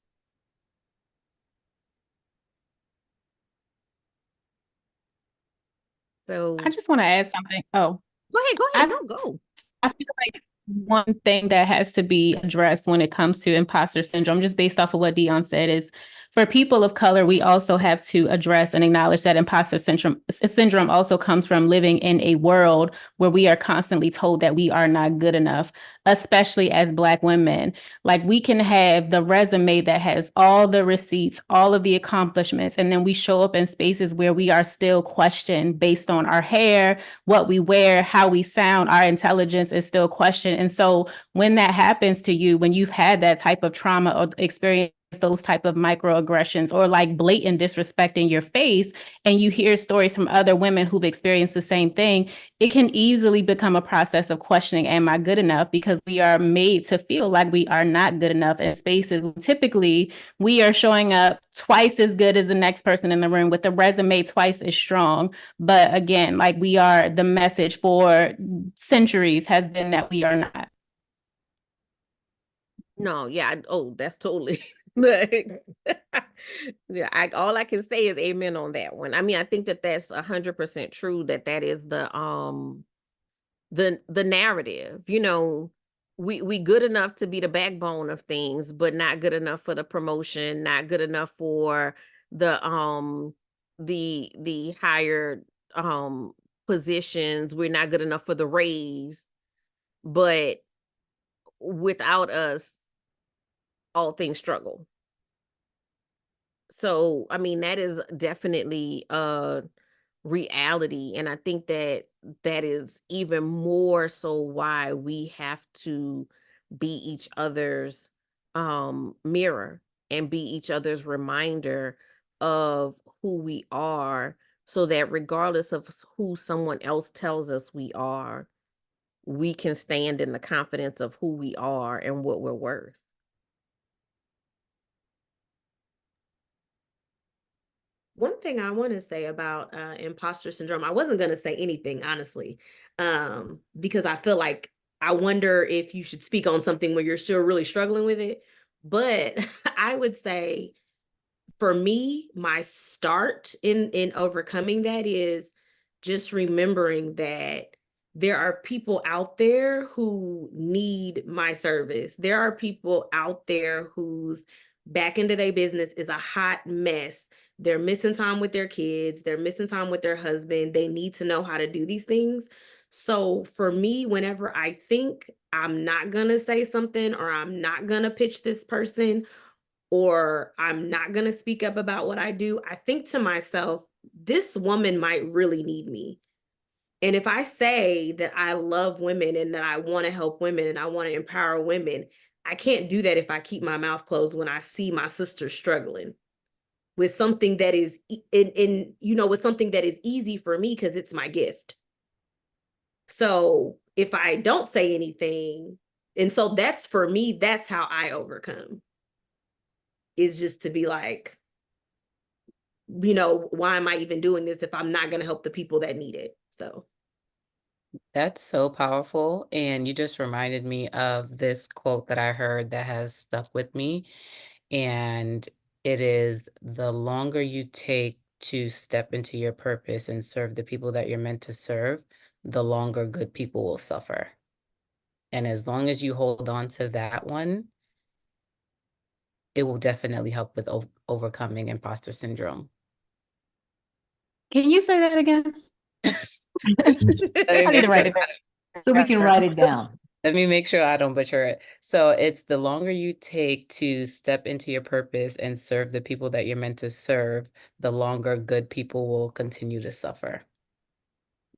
So I just want to add something. Oh, go ahead. No, go. I feel like one thing that has to be addressed when it comes to imposter syndrome, just based off of what Dionne said, is for people of color, we also have to address and acknowledge that imposter syndrome also comes from living in a world where we are constantly told that we are not good enough, especially as Black women. Like we can have the resume that has all the receipts, all of the accomplishments, and then we show up in spaces where we are still questioned based on our hair, what we wear, how we sound, our intelligence is still questioned. And so when that happens to you, when you've had that type of trauma or experience those type of microaggressions or like blatant disrespect in your face, and you hear stories from other women who've experienced the same thing, it can easily become a process of questioning, am I good enough? Because we are made to feel like we are not good enough in spaces. Typically, we are showing up twice as good as the next person in the room with a resume twice as strong. But again, like the message for centuries has been that we are not. No, yeah. That's totally. Yeah, all I can say is amen on that one. I mean, I think that that's 100% true. That is the narrative. We good enough to be the backbone of things, but not good enough for the promotion, not good enough for the higher positions. We're not good enough for the raise, but without us, all things struggle. So, I mean, that is definitely a reality. And I think that is even more so why we have to be each other's mirror and be each other's reminder of who we are, so that regardless of who someone else tells us we are, we can stand in the confidence of who we are and what we're worth. One thing I want to say about imposter syndrome, I wasn't going to say anything, honestly, because I feel like I wonder if you should speak on something where you're still really struggling with it. But I would say, for me, my start in overcoming that is just remembering that there are people out there who need my service. There are people out there whose back end of their business is a hot mess. They're missing time with their kids. They're missing time with their husband. They need to know how to do these things. So for me, whenever I think I'm not going to say something, or I'm not going to pitch this person, or I'm not going to speak up about what I do, I think to myself, this woman might really need me. And if I say that I love women and that I want to help women and I want to empower women, I can't do that if I keep my mouth closed when I see my sister struggling with something that is with something that is easy for me because it's my gift. So if I don't say anything, and so that's, for me, that's how I overcome, is just to be like, why am I even doing this if I'm not going to help the people that need it? So That's so powerful. And you just reminded me of this quote that I heard that has stuck with me. And it is, the longer you take to step into your purpose and serve the people that you're meant to serve, the longer good people will suffer. And as long as you hold on to that one, it will definitely help with overcoming imposter syndrome. Can you say that again? Let me I need make to write sure- it down so we can write it down. Let me make sure I don't butcher it. So it's, the longer you take to step into your purpose and serve the people that you're meant to serve, the longer good people will continue to suffer.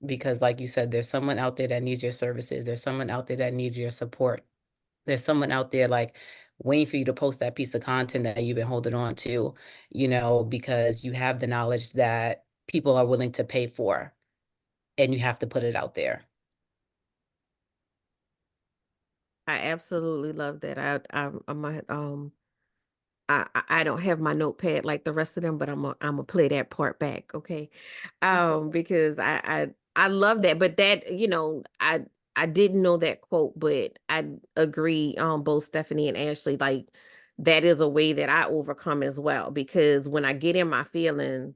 Because like you said, there's someone out there that needs your services. There's someone out there that needs your support. There's someone out there like waiting for you to post that piece of content that you've been holding on to, because you have the knowledge that people are willing to pay for, and you have to put it out there. I absolutely love that. I might I don't have my notepad like the rest of them, but I'm gonna play that part back, okay? Because I love that, but that, I didn't know that quote, but I agree, both Stephanie and Ashley, like, that is a way that I overcome as well, because when I get in my feelings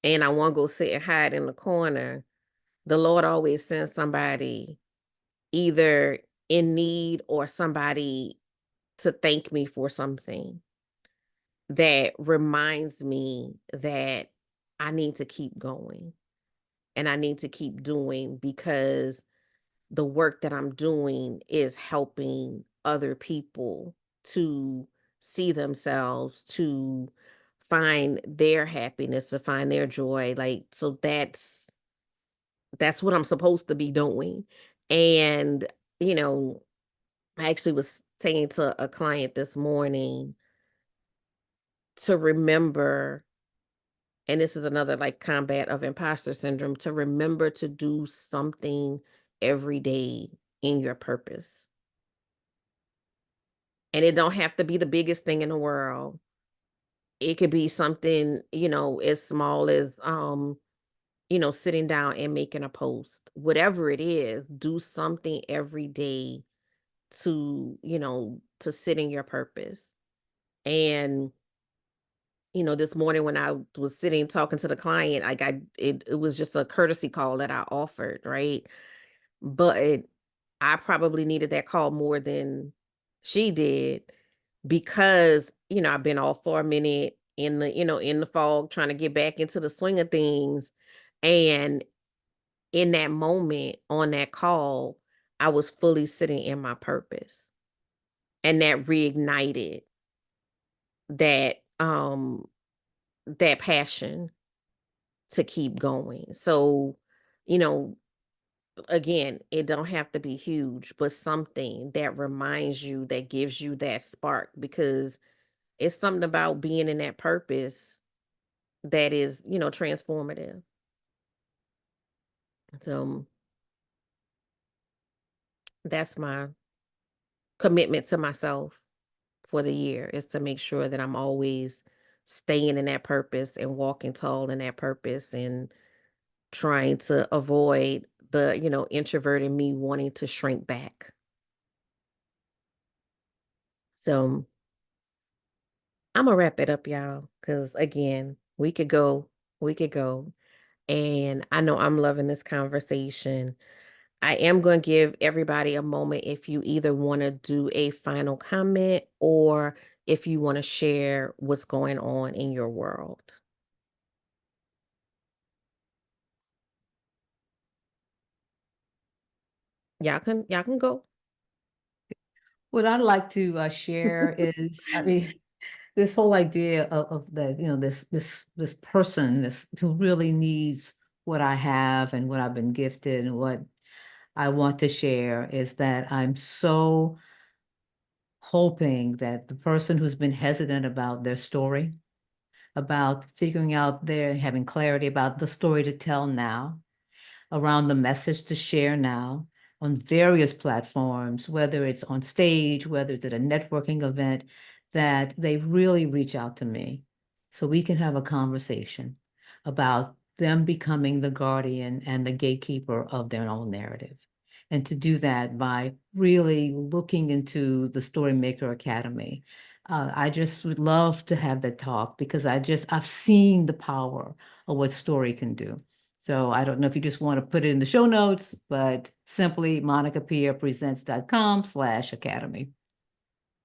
and I want to go sit and hide in the corner, the Lord always sends somebody either in need or somebody to thank me for something that reminds me that I need to keep going and I need to keep doing, because the work that I'm doing is helping other people to see themselves, to find their happiness, to find their joy. Like, so that's what I'm supposed to be doing. And, you know, I actually was saying to a client this morning to remember, and this is another like combat of imposter syndrome, to remember to do something every day in your purpose. And it don't have to be the biggest thing in the world. It could be something, as small as sitting down and making a post. Whatever it is, do something every day to sit in your purpose. And this morning when I was sitting talking to the client, like it was just a courtesy call that I offered, right? But I probably needed that call more than she did, because, I've been off for a minute in the fog, trying to get back into the swing of things. And in that moment on that call, I was fully sitting in my purpose. And that reignited that that passion to keep going. So, you know, again, it don't have to be huge, but something that reminds you, that gives you that spark, because it's something about being in that purpose that is, transformative. So that's my commitment to myself for the year, is to make sure that I'm always staying in that purpose and walking tall in that purpose, and trying to avoid the, introvert in me wanting to shrink back. So I'm gonna wrap it up, y'all, because again, we could go, and I know I'm loving this conversation. I am going to give everybody a moment if you either want to do a final comment or if you want to share what's going on in your world. Y'all can go. What I'd like to share is, I mean, this whole idea of the, this person, this who really needs what I have and what I've been gifted, and what I want to share is that I'm so hoping that the person who's been hesitant about their story, about figuring out having clarity about the story to tell now, around the message to share now on various platforms, whether it's on stage, whether it's at a networking event, that they really reach out to me so we can have a conversation about them becoming the guardian and the gatekeeper of their own narrative. And to do that by really looking into the Storymaker Academy. I just would love to have that talk, because I've seen the power of what story can do. So I don't know if you just want to put it in the show notes, but simply monicapierpresents.com/academy.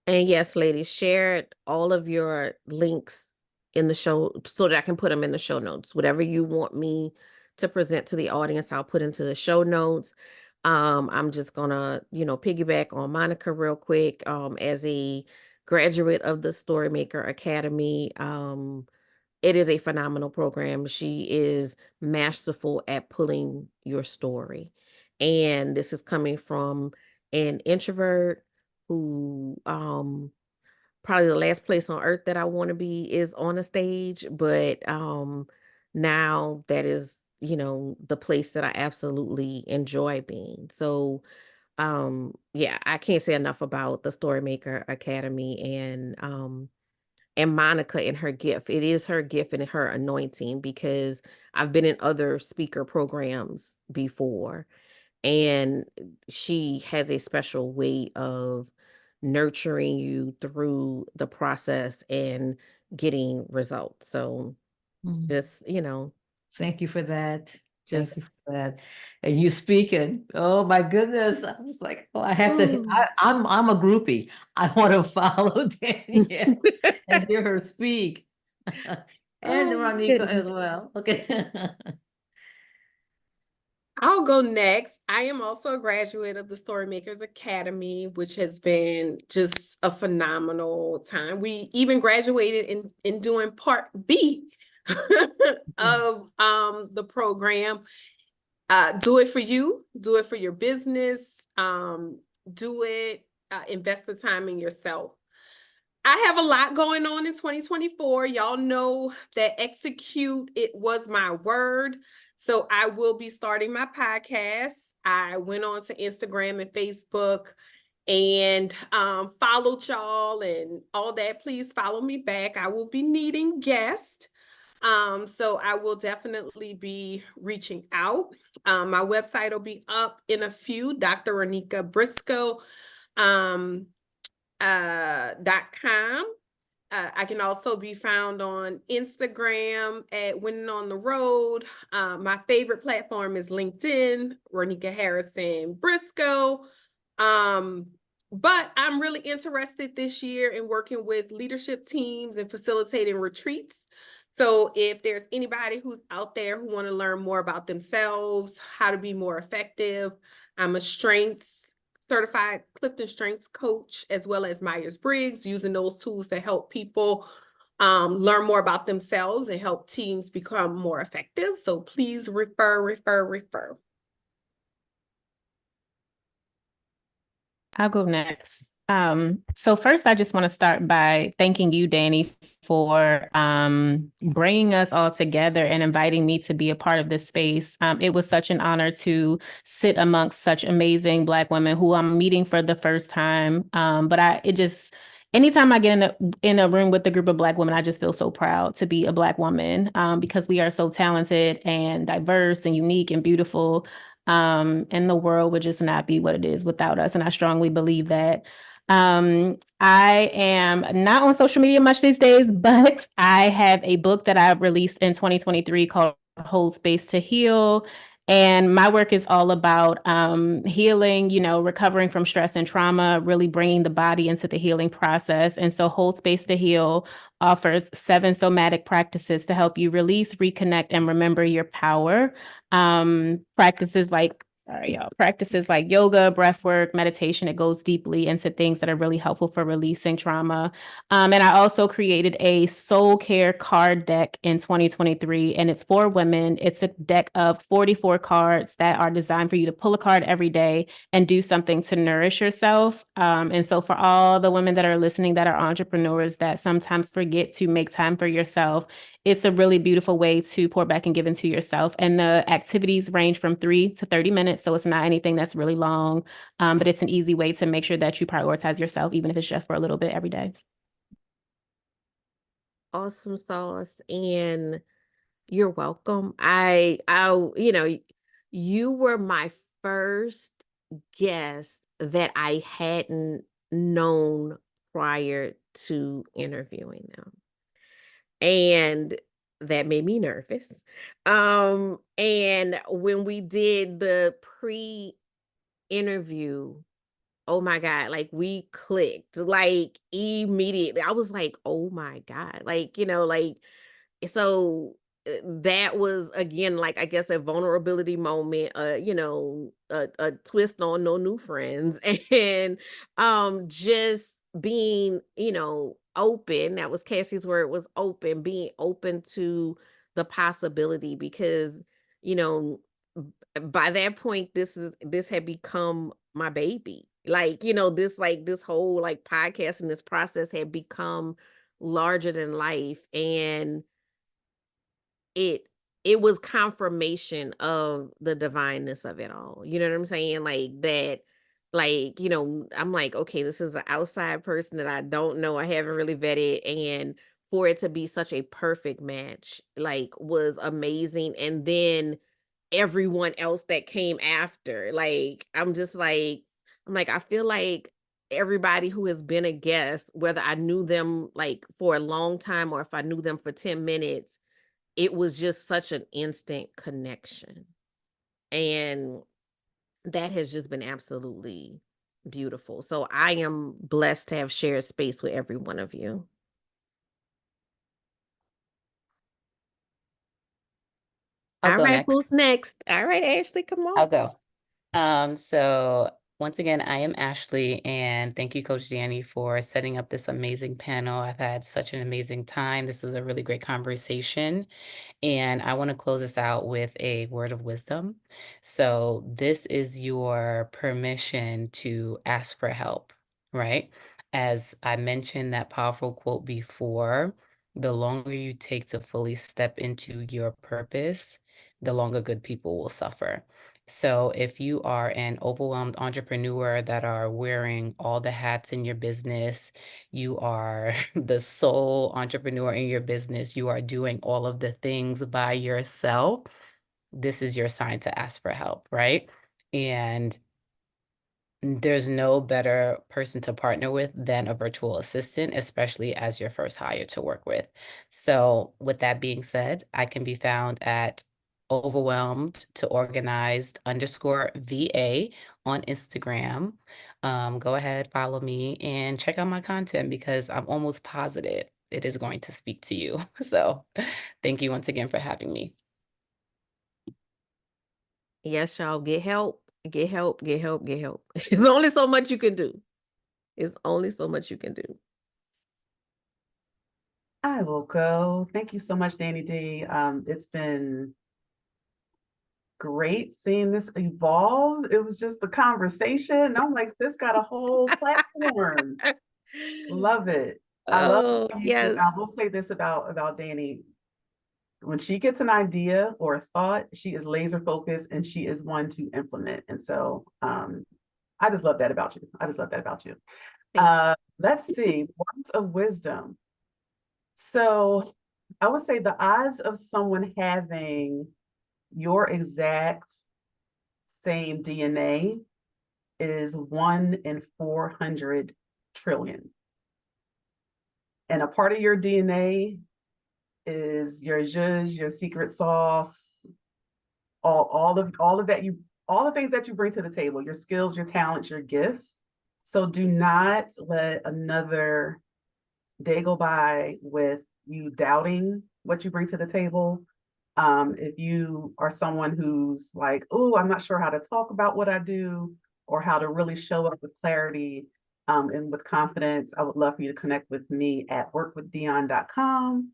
And yes, ladies, share all of your links in the show so that I can put them in the show notes. Whatever you want me to present to the audience, I'll put into the show notes. I'm just gonna, piggyback on Monica real quick. As a graduate of the Storymaker Academy, it is a phenomenal program. She is masterful at pulling your story. And this is coming from an introvert who, probably the last place on earth that I want to be is on a stage, but now that is, the place that I absolutely enjoy being. So yeah, I can't say enough about the Storymaker Academy, and Monica and her gift. It is her gift and her anointing, because I've been in other speaker programs before, and she has a special way of nurturing you through the process and getting results. So just, Thank you for that. Thank you just for that. And you speaking, oh my goodness. I was like, oh, I have to, Ooh. I'm a groupie. I want to follow Danielle and hear her speak. And Oh my Ronika as goodness. well. Okay. I'll go next. I am also a graduate of the Storymakers Academy, which has been just a phenomenal time. We even graduated in doing part B of the program. Do it for you, do it for your business, do it, invest the time in yourself. I have a lot going on in 2024. Y'all know that execute, it was my word. So I will be starting my podcast. I went on to Instagram and Facebook and followed y'all and all that. Please follow me back. I will be needing guests. So I will definitely be reaching out. My website will be up in a few, Dr. Ronika Briscoe. .com. I can also be found on Instagram at Winning on the Road. My favorite platform is LinkedIn, Ronika Harrison Briscoe. But I'm really interested this year in working with leadership teams and facilitating retreats. So if there's anybody who's out there who want to learn more about themselves, how to be more effective, I'm a certified Clifton Strengths coach, as well as Myers-Briggs, using those tools to help people learn more about themselves and help teams become more effective. So please refer. I'll go next. So first, I just want to start by thanking you, Danny, for bringing us all together and inviting me to be a part of this space. It was such an honor to sit amongst such amazing Black women who I'm meeting for the first time. Anytime I get in a room with a group of Black women, I just feel so proud to be a Black woman because we are so talented and diverse and unique and beautiful. And the world would just not be what it is without us. And I strongly believe that. I am not on social media much these days, but I have a book that I released in 2023 called Hold Space to Heal. And my work is all about healing, recovering from stress and trauma, really bringing the body into the healing process. And so Hold Space to Heal offers 7 somatic practices to help you release, reconnect, and remember your power. Practices like yoga, breath work, meditation. It goes deeply into things that are really helpful for releasing trauma. And I also created a soul care card deck in 2023, and it's for women. It's a deck of 44 cards that are designed for you to pull a card every day and do something to nourish yourself. And so for all the women that are listening that are entrepreneurs that sometimes forget to make time for yourself, it's a really beautiful way to pour back and give into yourself. And the activities range from 3 to 30 minutes. So it's not anything that's really long, but it's an easy way to make sure that you prioritize yourself, even if it's just for a little bit every day. Awesome sauce. And you're welcome. You were my first guest that I hadn't known prior to interviewing them. And that made me nervous. And when we did the pre-interview, oh my God, like we clicked like immediately. I was like, oh my God, so that was again, like, I guess a vulnerability moment, a twist on No New Friends. And just being, open. That was Cassie's word, was open, being open to the possibility, because, you know, by that point, this had become my baby. This whole like podcast and this process had become larger than life. And it it was confirmation of the divineness of it all. You know what I'm saying? Like that, I'm like, okay, this is an outside person that I don't know. I haven't really vetted. And for it to be such a perfect match, like, was amazing. And then everyone else that came after, like, I feel like everybody who has been a guest, whether I knew them like for a long time or if I knew them for 10 minutes, it was just such an instant connection. And that has just been absolutely beautiful. So I am blessed to have shared space with every one of you. I'll All go right, next. who's next? All right, Ashley, come on. I'll go. So once again, I am Ashley, and thank you, Coach Danny, for setting up this amazing panel. I've had such an amazing time. This is a really great conversation. And I want to close this out with a word of wisdom. So this is your permission to ask for help, right? As I mentioned that powerful quote before, the longer you take to fully step into your purpose, the longer good people will suffer. So if you are an overwhelmed entrepreneur that are wearing all the hats in your business, you are the sole entrepreneur in your business, you are doing all of the things by yourself, this is your sign to ask for help, right? And there's no better person to partner with than a virtual assistant, especially as your first hire to work with. So with that being said, I can be found at overwhelmed to organized _VA on Instagram. Go ahead, follow me, and check out my content because I'm almost positive it is going to speak to you. So thank you once again for having me. Yes, y'all, get help. Get help, get help, get help. There's only so much you can do. It's only so much you can do. I will go. Thank you so much, Danny D. It's been great seeing this evolve. It was just the conversation. And I'm like, this got a whole platform. Love it. I love Oh, how yes. I will say this about Danni. When she gets an idea or a thought, she is laser focused and she is one to implement. And so I just love that about you. I just love that about you. Let's see, words of wisdom. So I would say the odds of someone having your exact same DNA is 1 in 400 trillion. And a part of your DNA is your zhuzh, your secret sauce, all of that all the things that you bring to the table, your skills, your talents, your gifts. So do not let another day go by with you doubting what you bring to the table. If you are someone who's like, oh, I'm not sure how to talk about what I do or how to really show up with clarity and with confidence, I would love for you to connect with me at workwithdionne.com.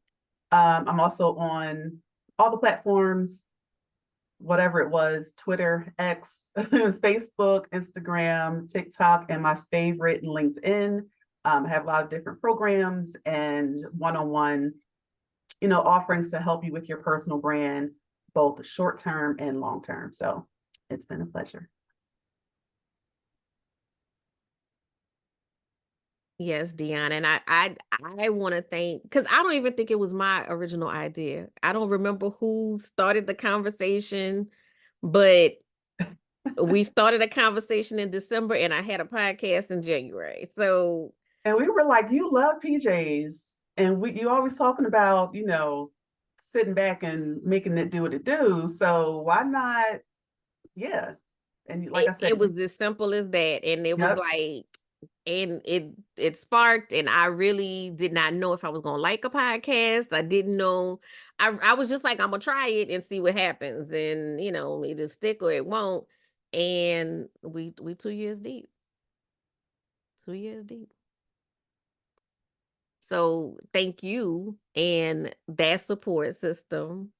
I'm also on all the platforms, whatever it was, Twitter, X, Facebook, Instagram, TikTok, and my favorite, LinkedIn. I have a lot of different programs and one-on-one, offerings to help you with your personal brand, both short-term and long-term. So it's been a pleasure. Yes, Dionne. And I want to thank, because I don't even think it was my original idea. I don't remember who started the conversation, but we started a conversation in December and I had a podcast in January. So and we were like, you love PJs. And you always talking about, sitting back and making it do what it do. So why not? Yeah. And like I said, it was as simple as that. And it was yep. like, and it sparked, and I really did not know if I was gonna like a podcast. I didn't know. I was just like, I'm gonna try it and see what happens, and it'll stick or it won't. And we 2 years deep. 2 years deep. So thank you and that support system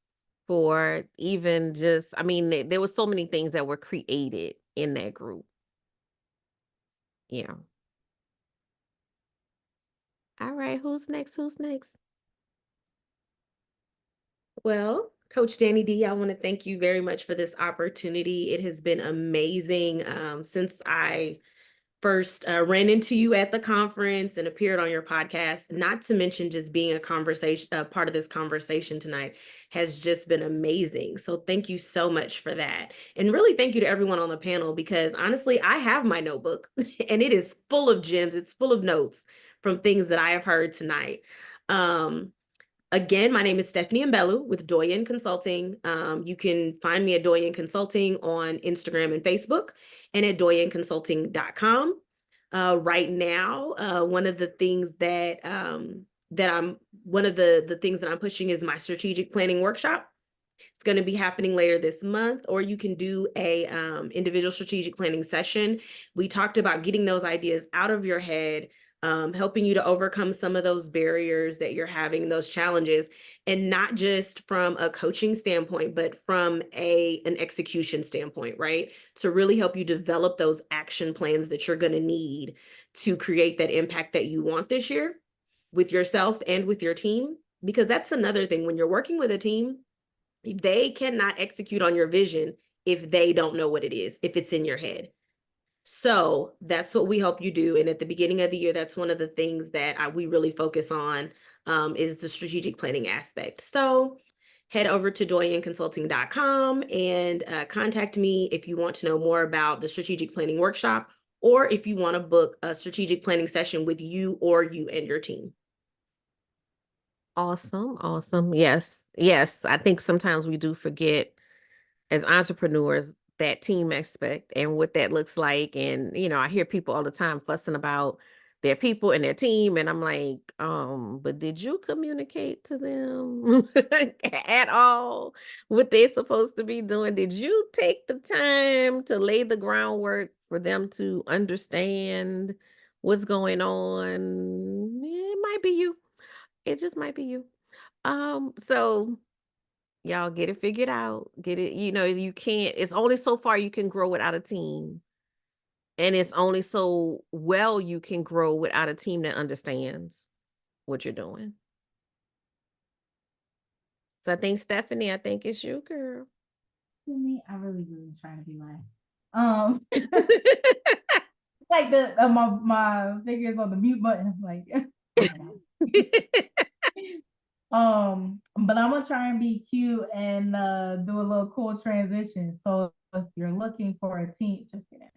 for even just, I mean, there was so many things that were created in that group. Yeah. All right, who's next? Who's next? Well, Coach Danni D, I want to thank you very much for this opportunity. It has been amazing since I first ran into you at the conference and appeared on your podcast, not to mention just being a part of this conversation tonight has just been amazing. So thank you so much for that. And really thank you to everyone on the panel, because honestly, I have my notebook and it is full of gems. It's full of notes from things that I have heard tonight. Again, my name is Stephanie Mbelu with Dionne Consulting. You can find me at Dionne Consulting on Instagram and Facebook, and at DionneConsulting.com. Right now, one of the things that the things that I'm pushing is my strategic planning workshop. It's going to be happening later this month, or you can do a individual strategic planning session. We talked about getting those ideas out of your head, helping you to overcome some of those barriers that you're having, those challenges, and not just from a coaching standpoint, but from an execution standpoint, right? To really help you develop those action plans that you're going to need to create that impact that you want this year with yourself and with your team. Because that's another thing, when you're working with a team, they cannot execute on your vision if they don't know what it is, if it's in your head. So that's what we help you do. And at the beginning of the year, that's one of the things that we really focus on is the strategic planning aspect. So head over to DionneConsulting.com and contact me if you want to know more about the strategic planning workshop, or if you want to book a strategic planning session with you or you and your team. Awesome. Awesome. Yes. Yes. I think sometimes we do forget as entrepreneurs that team aspect and what that looks like. And, I hear people all the time fussing about their people and their team. And I'm like, but did you communicate to them at all what they're supposed to be doing? Did you take the time to lay the groundwork for them to understand what's going on? It might be you. It just might be you. So Y'all get it figured out. Get it, you can't, it's only so far you can grow without a team. And it's only so well you can grow without a team that understands what you're doing. So I think Stephanie, I think it's you, girl. Me, I really trying to be like, like my fingers on the mute button, like, but I'm gonna try and be cute and do a little cool transition. So if you're looking for a team, just kidding.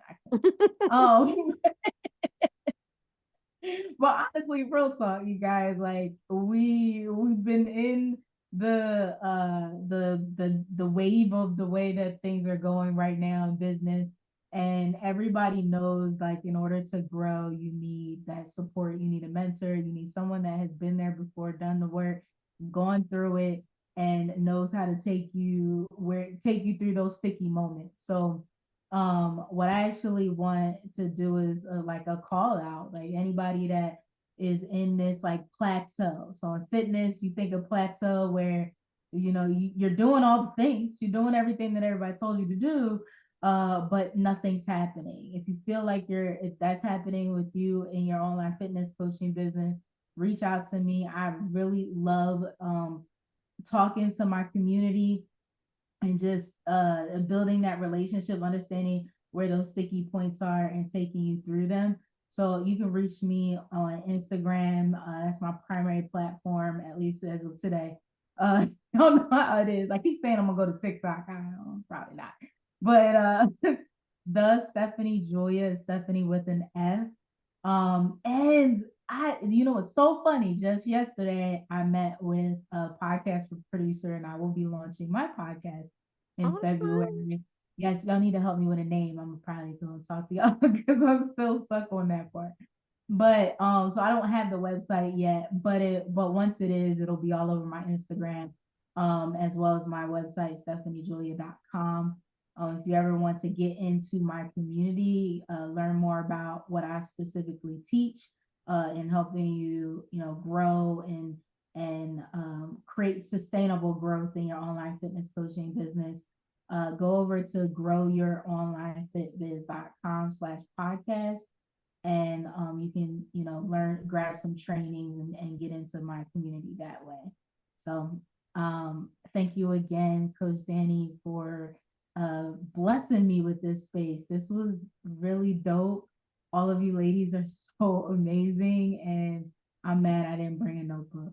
But honestly, real talk, you guys, like we've been in the wave of the way that things are going right now in business. And everybody knows, like, in order to grow, you need that support. You need a mentor. You need someone that has been there before, done the work, gone through it, and knows how to take you through those sticky moments. So what I actually want to do is like a call out, like anybody that is in this like plateau. So in fitness, you think of plateau where you're doing all the things, you're doing everything that everybody told you to do, but nothing's happening. If you feel like if that's happening with you in your online fitness coaching business, reach out to me. I really love talking to my community and just building that relationship, understanding where those sticky points are and taking you through them. So you can reach me on Instagram. That's my primary platform, at least as of today. I don't know how it is. I keep saying I'm gonna go to TikTok. I don't know, probably not. But the Stephanie Joya, Stephanie with an F. And it's so funny. Just yesterday, I met with a podcast producer, and I will be launching my podcast in February. Yes, y'all need to help me with a name. I'm probably going to talk to y'all because I'm still stuck on that part. But so I don't have the website yet, but once it is, it'll be all over my Instagram, as well as my website, stephaniejulia.com. If you ever want to get into my community, learn more about what I specifically teach, in helping you, grow and create sustainable growth in your online fitness coaching business, go over to growyouronlinefitbiz.com/podcast. And you can, grab some training and get into my community that way. So thank you again, Coach Danny, for blessing me with this space. This was really dope. All of you ladies are so amazing, and I'm mad I didn't bring a notebook.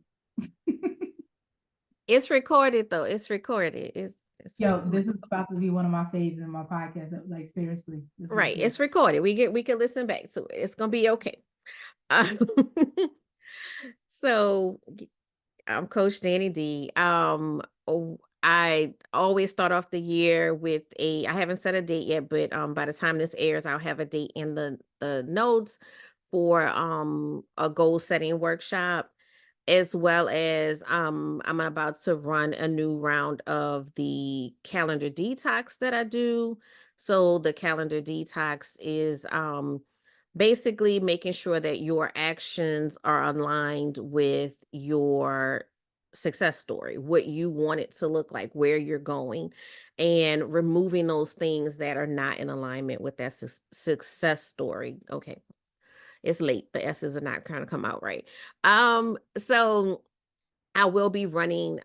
It's recorded though. It's recorded. It's recorded. This is about to be one of my faves in my podcast. Like, seriously. Right. It's recorded. We can listen back to it. It's gonna be okay. So I'm Coach Danni D. I always start off the year with I haven't set a date yet, but by the time this airs, I'll have a date in the notes for a goal setting workshop, as well as I'm about to run a new round of the calendar detox that I do. So the calendar detox is basically making sure that your actions are aligned with your success story, what you want it to look like, where you're going, and removing those things that are not in alignment with that success story. Okay. It's late. The S's are not kind of come out right. So I will be running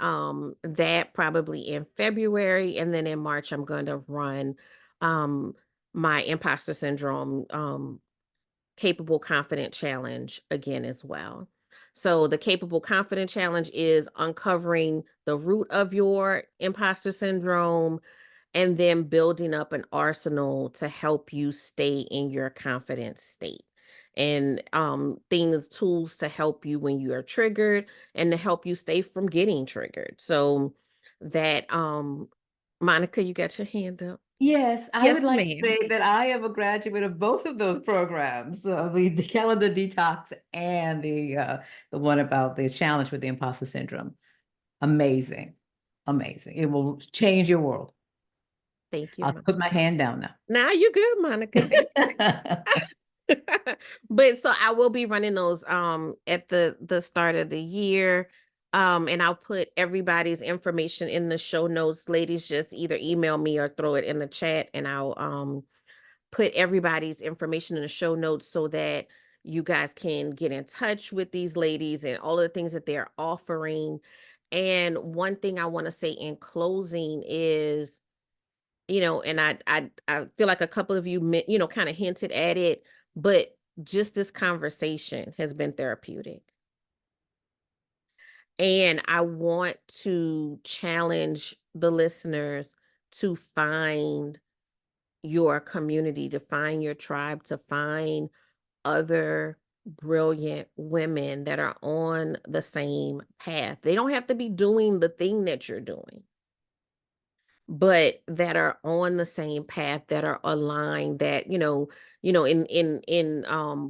that probably in February, and then in March I'm going to run my imposter syndrome capable confident challenge again as well. So the capable confident challenge is uncovering the root of your imposter syndrome and then building up an arsenal to help you stay in your confident state, and tools to help you when you are triggered and to help you stay from getting triggered. So that Monica, you got your hand up. Yes, I Yes, would like ma'am. to say that I am a graduate of both of those programs, the calendar detox and the one about the challenge with the imposter syndrome. Amazing, amazing. It will change your world. Thank you. I'll put my hand down now. Now you're good, Monica. But so I will be running those at the start of the year. And I'll put everybody's information in the show notes. Ladies, just either email me or throw it in the chat, and I'll put everybody's information in the show notes so that you guys can get in touch with these ladies and all of the things that they're offering. And one thing I want to say in closing is, and I feel like a couple of you, kind of hinted at it, but just this conversation has been therapeutic. And I want to challenge the listeners to find your community, to find your tribe, to find other brilliant women that are on the same path. They don't have to be doing the thing that you're doing, but that are on the same path, that are aligned, that, in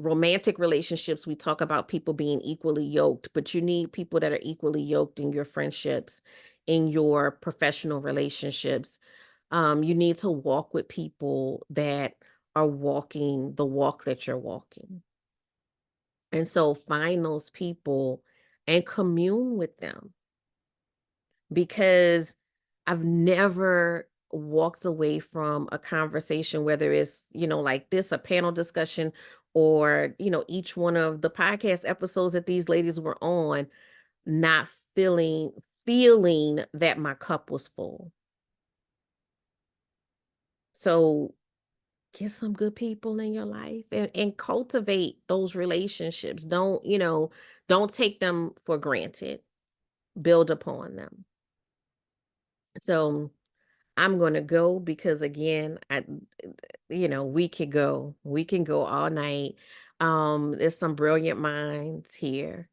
romantic relationships, we talk about people being equally yoked, but you need people that are equally yoked in your friendships, in your professional relationships. You need to walk with people that are walking the walk that you're walking. And so find those people and commune with them, because I've never walked away from a conversation, whether it's, like this, a panel discussion, or, each one of the podcast episodes that these ladies were on, not feeling that my cup was full. So get some good people in your life and cultivate those relationships. Don't take them for granted. Build upon them. So I'm going to go, because again, we can go all night. There's some brilliant minds here.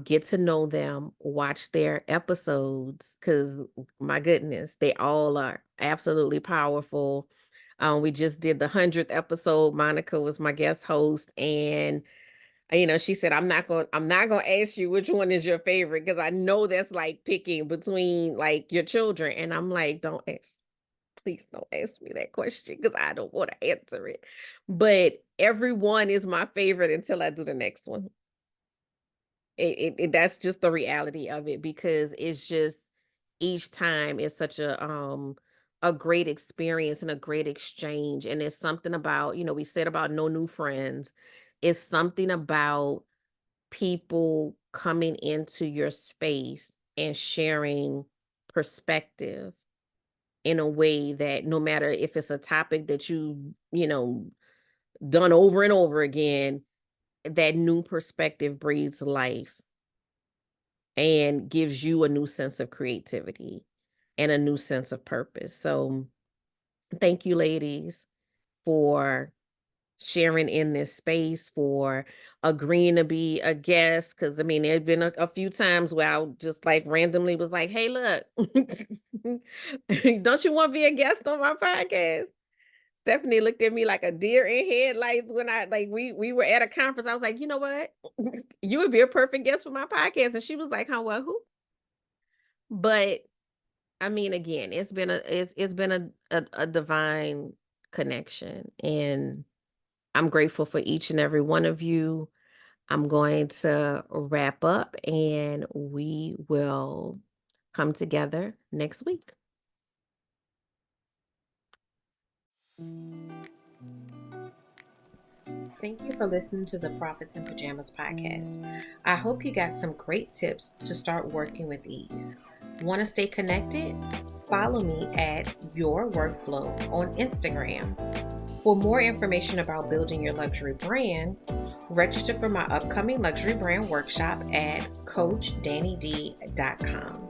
Get to know them, watch their episodes, because my goodness, they all are absolutely powerful. We just did the 100th episode. Monica was my guest host, and she said, I'm not going to ask you which one is your favorite, because I know that's like picking between like your children. And I'm like, please don't ask me that question, because I don't want to answer it. But everyone is my favorite until I do the next one. That's just the reality of it, because it's just, each time is such a great experience and a great exchange. And it's something about, we said about no new friends. It's something about people coming into your space and sharing perspective in a way that, no matter if it's a topic that done over and over again, that new perspective breathes life and gives you a new sense of creativity and a new sense of purpose. So thank you, ladies, for sharing in this space, for agreeing to be a guest. Because there's been a few times where I just like randomly was like, hey, look, don't you want to be a guest on my podcast? Stephanie looked at me like a deer in headlights when we were at a conference. I was like, you know what? You would be a perfect guest for my podcast. And she was like, huh, well, who? But again, it's been a divine connection, and I'm grateful for each and every one of you. I'm going to wrap up, and we will come together next week. Thank you for listening to the Profits in Pajamas podcast. I hope you got some great tips to start working with ease. Want to stay connected? Follow me at Your Workflow on Instagram. For more information about building your luxury brand, register for my upcoming luxury brand workshop at CoachDanniD.com.